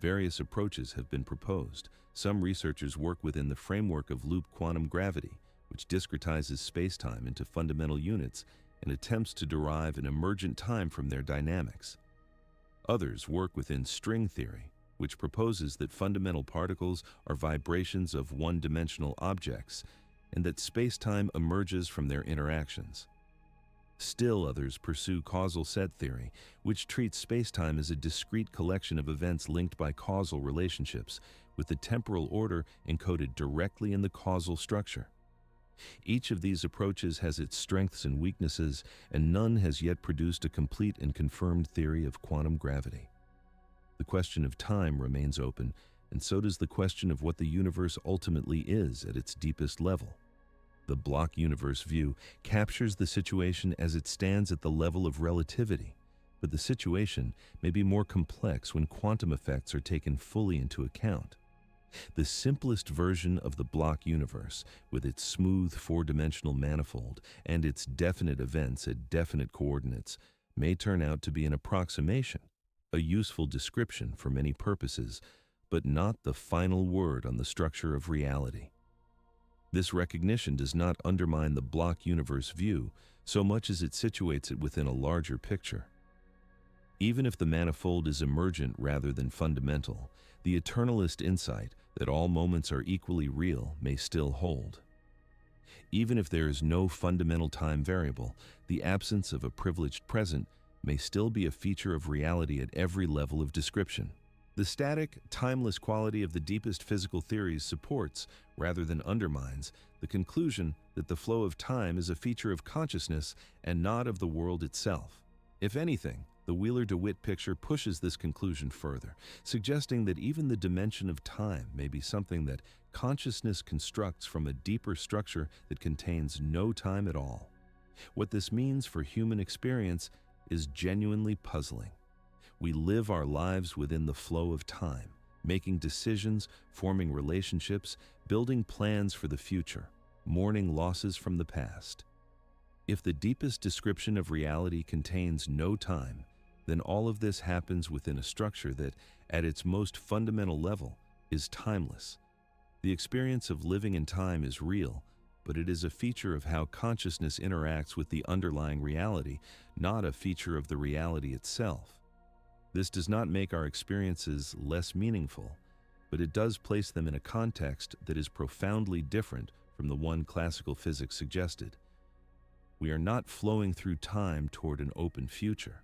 Various approaches have been proposed. Some researchers work within the framework of loop quantum gravity, which discretizes spacetime into fundamental units and attempts to derive an emergent time from their dynamics. Others work within string theory, which proposes that fundamental particles are vibrations of one-dimensional objects and that spacetime emerges from their interactions. Still others pursue causal set theory, which treats spacetime as a discrete collection of events linked by causal relationships, with the temporal order encoded directly in the causal structure. Each of these approaches has its strengths and weaknesses, and none has yet produced a complete and confirmed theory of quantum gravity. The question of time remains open, and so does the question of what the universe ultimately is at its deepest level. The block universe view captures the situation as it stands at the level of relativity, but the situation may be more complex when quantum effects are taken fully into account. The simplest version of the block universe, with its smooth four-dimensional manifold and its definite events at definite coordinates, may turn out to be an approximation, a useful description for many purposes, but not the final word on the structure of reality. This recognition does not undermine the block universe view so much as it situates it within a larger picture. Even if the manifold is emergent rather than fundamental, the eternalist insight that all moments are equally real may still hold. Even if there is no fundamental time variable, the absence of a privileged present may still be a feature of reality at every level of description. The static, timeless quality of the deepest physical theories supports, rather than undermines, the conclusion that the flow of time is a feature of consciousness and not of the world itself. If anything, the Wheeler-DeWitt picture pushes this conclusion further, suggesting that even the dimension of time may be something that consciousness constructs from a deeper structure that contains no time at all. What this means for human experience is genuinely puzzling. We live our lives within the flow of time, making decisions, forming relationships, building plans for the future, mourning losses from the past. If the deepest description of reality contains no time, then all of this happens within a structure that, at its most fundamental level, is timeless. The experience of living in time is real, but it is a feature of how consciousness interacts with the underlying reality, not a feature of the reality itself. This does not make our experiences less meaningful, but it does place them in a context that is profoundly different from the one classical physics suggested. We are not flowing through time toward an open future.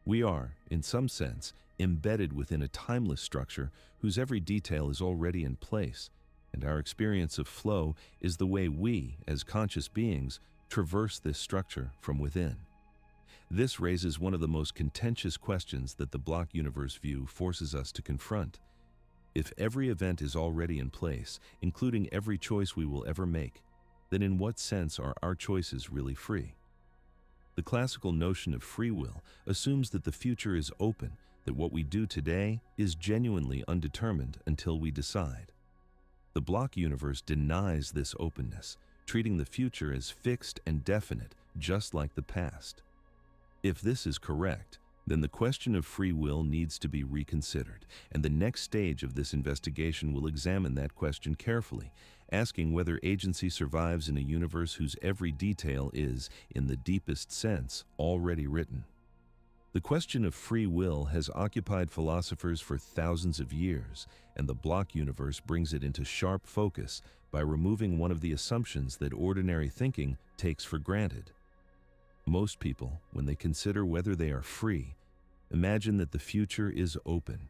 We are, in some sense, embedded within a timeless structure whose every detail is already in place, and our experience of flow is the way we, as conscious beings, traverse this structure from within. This raises one of the most contentious questions that the block universe view forces us to confront. If every event is already in place, including every choice we will ever make, then in what sense are our choices really free? The classical notion of free will assumes that the future is open, that what we do today is genuinely undetermined until we decide. The block universe denies this openness, treating the future as fixed and definite, just like the past. If this is correct, then the question of free will needs to be reconsidered, and the next stage of this investigation will examine that question carefully, asking whether agency survives in a universe whose every detail is, in the deepest sense, already written. The question of free will has occupied philosophers for thousands of years, and the block universe brings it into sharp focus by removing one of the assumptions that ordinary thinking takes for granted. Most people, when they consider whether they are free, imagine that the future is open.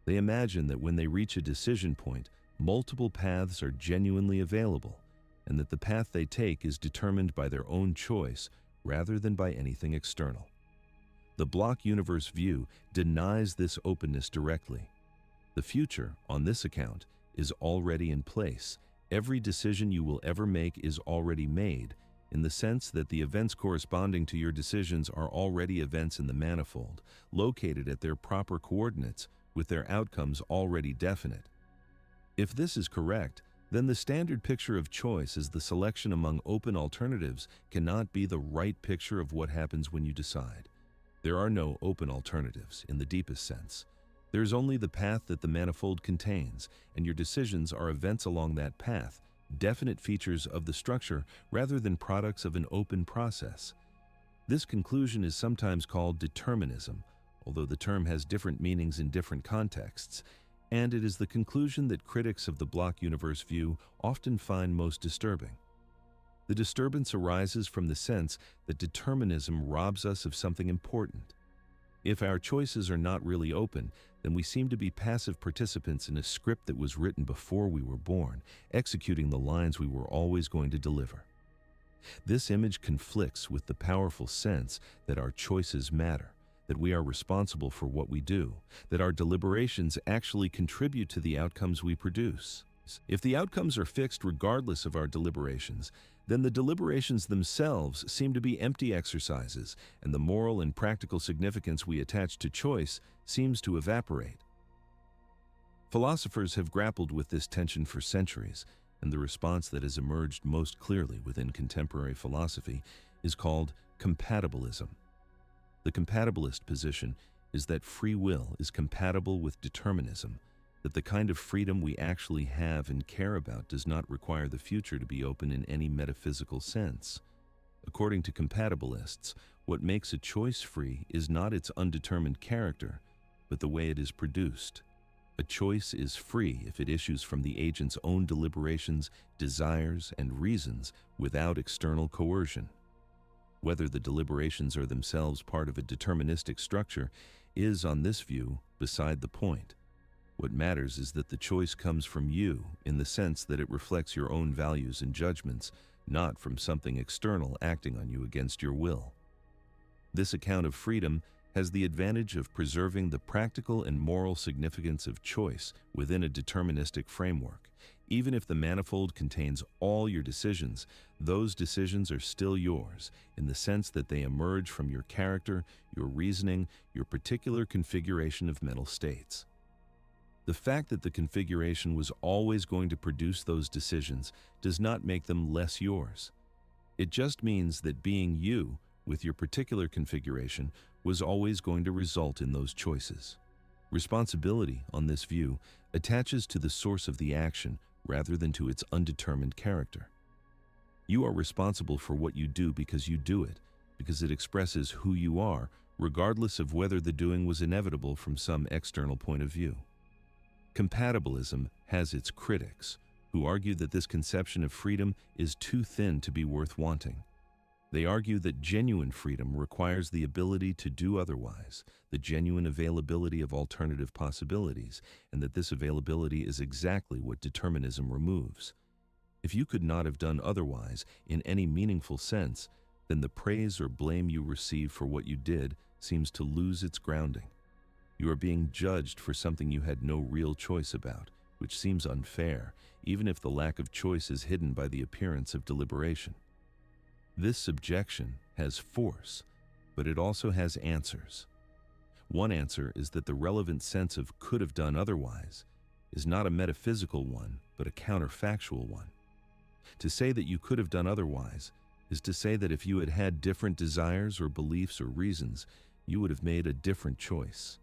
They imagine that when they reach a decision point, multiple paths are genuinely available, and that the path they take is determined by their own choice rather than by anything external. The block universe view denies this openness directly. The future, on this account, is already in place. Every decision you will ever make is already made, in the sense that the events corresponding to your decisions are already events in the manifold, located at their proper coordinates, with their outcomes already definite. If this is correct, then the standard picture of choice as the selection among open alternatives cannot be the right picture of what happens when you decide. There are no open alternatives in the deepest sense. There is only the path that the manifold contains, and your decisions are events along that path, definite features of the structure rather than products of an open process. This conclusion is sometimes called determinism, although the term has different meanings in different contexts, and it is the conclusion that critics of the block universe view often find most disturbing. The disturbance arises from the sense that determinism robs us of something important. If our choices are not really open, then we seem to be passive participants in a script that was written before we were born, executing the lines we were always going to deliver. This image conflicts with the powerful sense that our choices matter, that we are responsible for what we do, that our deliberations actually contribute to the outcomes we produce. If the outcomes are fixed regardless of our deliberations, then the deliberations themselves seem to be empty exercises, and the moral and practical significance we attach to choice seems to evaporate. Philosophers have grappled with this tension for centuries, and the response that has emerged most clearly within contemporary philosophy is called Compatibilism. The compatibilist position is that free will is compatible with determinism, that the kind of freedom we actually have and care about does not require the future to be open in any metaphysical sense. According to compatibilists, what makes a choice free is not its undetermined character, but the way it is produced. A choice is free if it issues from the agent's own deliberations, desires, and reasons without external coercion. Whether the deliberations are themselves part of a deterministic structure is, on this view, beside the point. What matters is that the choice comes from you in the sense that it reflects your own values and judgments, not from something external acting on you against your will. This account of freedom has the advantage of preserving the practical and moral significance of choice within a deterministic framework. Even if the manifold contains all your decisions, those decisions are still yours, in the sense that they emerge from your character, your reasoning, your particular configuration of mental states. The fact that the configuration was always going to produce those decisions does not make them less yours. It just means that being you, with your particular configuration, was always going to result in those choices. Responsibility, on this view, attaches to the source of the action rather than to its undetermined character. You are responsible for what you do because you do it, because it expresses who you are, regardless of whether the doing was inevitable from some external point of view. Compatibilism has its critics, who argue that this conception of freedom is too thin to be worth wanting. They argue that genuine freedom requires the ability to do otherwise, the genuine availability of alternative possibilities, and that this availability is exactly what determinism removes. If you could not have done otherwise in any meaningful sense, then the praise or blame you receive for what you did seems to lose its grounding. You are being judged for something you had no real choice about, which seems unfair, even if the lack of choice is hidden by the appearance of deliberation. This subjection has force, but it also has answers. One answer is that the relevant sense of could have done otherwise is not a metaphysical one, but a counterfactual one. To say that you could have done otherwise is to say that if you had had different desires or beliefs or reasons, you would have made a different choice.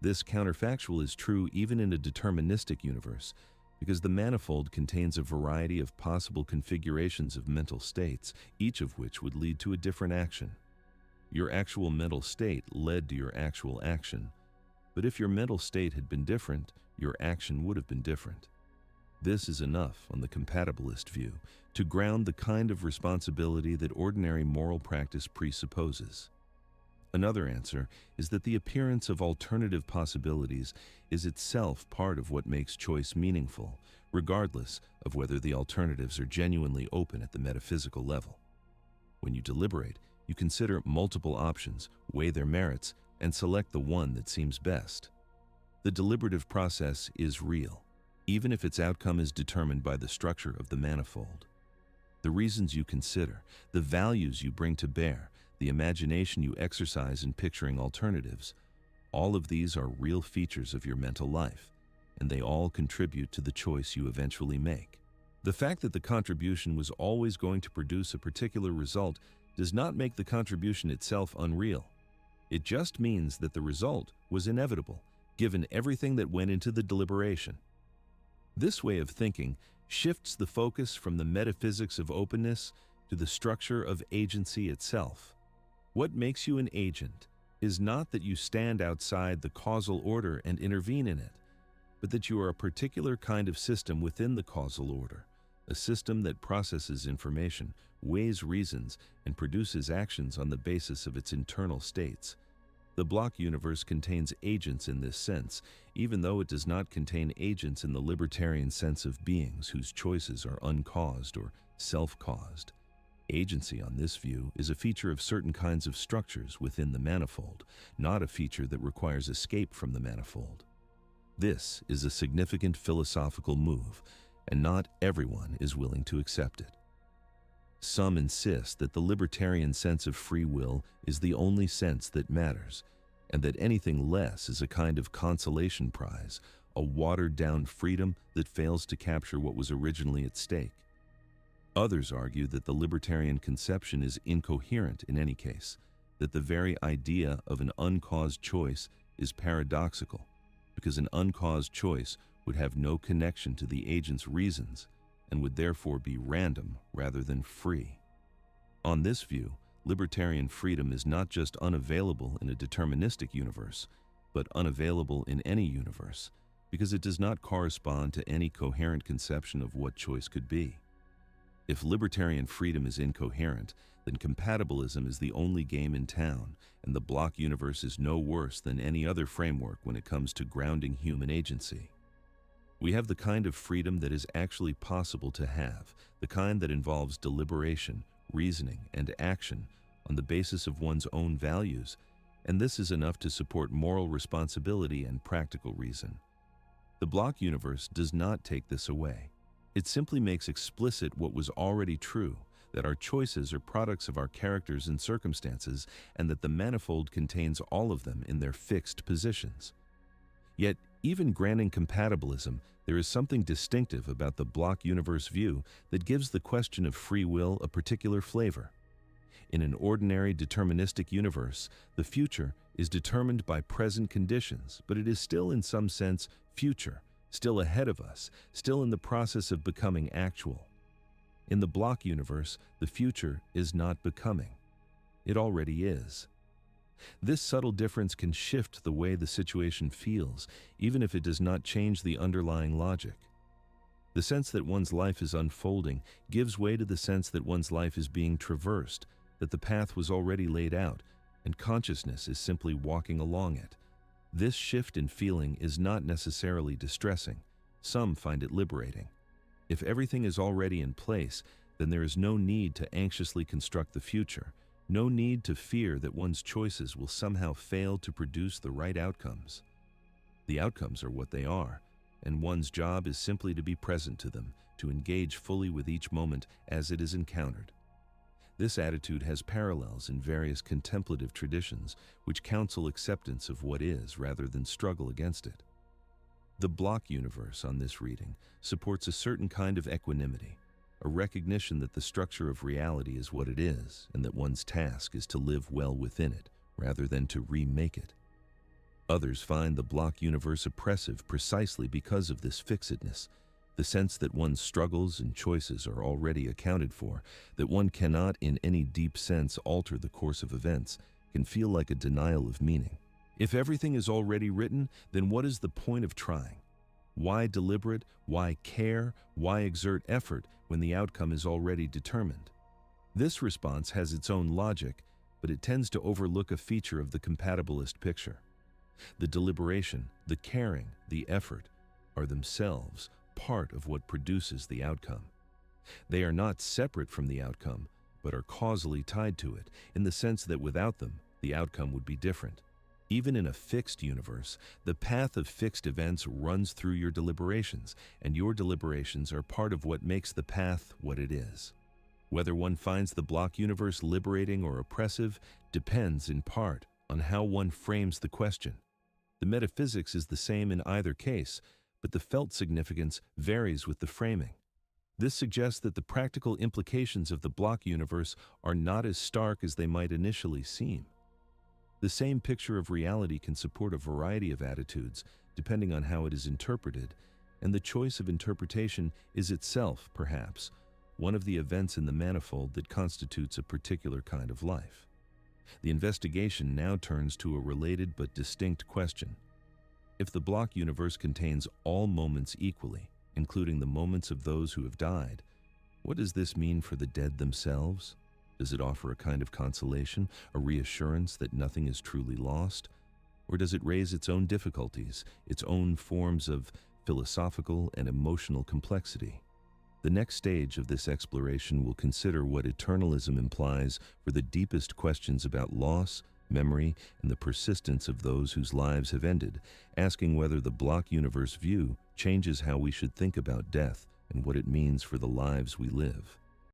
This counterfactual is true even in a deterministic universe, because the manifold contains a variety of possible configurations of mental states, each of which would lead to a different action. Your actual mental state led to your actual action, but if your mental state had been different, your action would have been different. This is enough, on the compatibilist view, to ground the kind of responsibility that ordinary moral practice presupposes. Another answer is that the appearance of alternative possibilities is itself part of what makes choice meaningful, regardless of whether the alternatives are genuinely open at the metaphysical level. When you deliberate, you consider multiple options, weigh their merits, and select the one that seems best. The deliberative process is real, even if its outcome is determined by the structure of the manifold. The reasons you consider, the values you bring to bear, the imagination you exercise in picturing alternatives, all of these are real features of your mental life, and they all contribute to the choice you eventually make. The fact that the contribution was always going to produce a particular result does not make the contribution itself unreal. It just means that the result was inevitable, given everything that went into the deliberation. This way of thinking shifts the focus from the metaphysics of openness to the structure of agency itself. What makes you an agent is not that you stand outside the causal order and intervene in it, but that you are a particular kind of system within the causal order, a system that processes information, weighs reasons, and produces actions on the basis of its internal states. The block universe contains agents in this sense, even though it does not contain agents in the libertarian sense of beings whose choices are uncaused or self-caused. Agency, on this view, is a feature of certain kinds of structures within the manifold, not a feature that requires escape from the manifold. This is a significant philosophical move, and not everyone is willing to accept it. Some insist that the libertarian sense of free will is the only sense that matters, and that anything less is a kind of consolation prize, a watered-down freedom that fails to capture what was originally at stake. Others argue that the libertarian conception is incoherent in any case, that the very idea of an uncaused choice is paradoxical, because an uncaused choice would have no connection to the agent's reasons and would therefore be random rather than free. On this view, libertarian freedom is not just unavailable in a deterministic universe, but unavailable in any universe, because it does not correspond to any coherent conception of what choice could be. If libertarian freedom is incoherent, then compatibilism is the only game in town, and the block universe is no worse than any other framework when it comes to grounding human agency. We have the kind of freedom that is actually possible to have, the kind that involves deliberation, reasoning, and action on the basis of one's own values, and this is enough to support moral responsibility and practical reason. The block universe does not take this away. It simply makes explicit what was already true, that our choices are products of our characters and circumstances, and that the manifold contains all of them in their fixed positions. Yet, even granting compatibilism, there is something distinctive about the block universe view that gives the question of free will a particular flavor. In an ordinary deterministic universe, the future is determined by present conditions, but it is still in some sense future, still ahead of us, still in the process of becoming actual. In the block universe, the future is not becoming. It already is. This subtle difference can shift the way the situation feels, even if it does not change the underlying logic. The sense that one's life is unfolding gives way to the sense that one's life is being traversed, that the path was already laid out, and consciousness is simply walking along it. This shift in feeling is not necessarily distressing. Some find it liberating. If everything is already in place, then there is no need to anxiously construct the future, no need to fear that one's choices will somehow fail to produce the right outcomes. The outcomes are what they are, and one's job is simply to be present to them, to engage fully with each moment as it is encountered. This attitude has parallels in various contemplative traditions, which counsel acceptance of what is rather than struggle against it. The block universe on this reading supports a certain kind of equanimity, a recognition that the structure of reality is what it is, and that one's task is to live well within it, rather than to remake it. Others find the block universe oppressive precisely because of this fixedness, the sense that one's struggles and choices are already accounted for, that one cannot in any deep sense alter the course of events, can feel like a denial of meaning. If everything is already written, then what is the point of trying? Why deliberate? Why care? Why exert effort when the outcome is already determined? This response has its own logic, but it tends to overlook a feature of the compatibilist picture. The deliberation, the caring, the effort are themselves part of what produces the outcome. They are not separate from the outcome, but are causally tied to it, in the sense that without them, the outcome would be different. Even in a fixed universe, the path of fixed events runs through your deliberations, and your deliberations are part of what makes the path what it is. Whether one finds the block universe liberating or oppressive depends in part on how one frames the question. The metaphysics is the same in either case, but the felt significance varies with the framing. This suggests that the practical implications of the block universe are not as stark as they might initially seem. The same picture of reality can support a variety of attitudes, depending on how it is interpreted, and the choice of interpretation is itself, perhaps, one of the events in the manifold that constitutes a particular kind of life. The investigation now turns to a related but distinct question. If the block universe contains all moments equally, including the moments of those who have died, what does this mean for the dead themselves? Does it offer a kind of consolation, a reassurance that nothing is truly lost? Or does it raise its own difficulties, its own forms of philosophical and emotional complexity? The next stage of this exploration will consider what eternalism implies for the deepest questions about loss, memory, and the persistence of those whose lives have ended, asking whether the block universe view changes how we should think about death and what it means for the lives we live.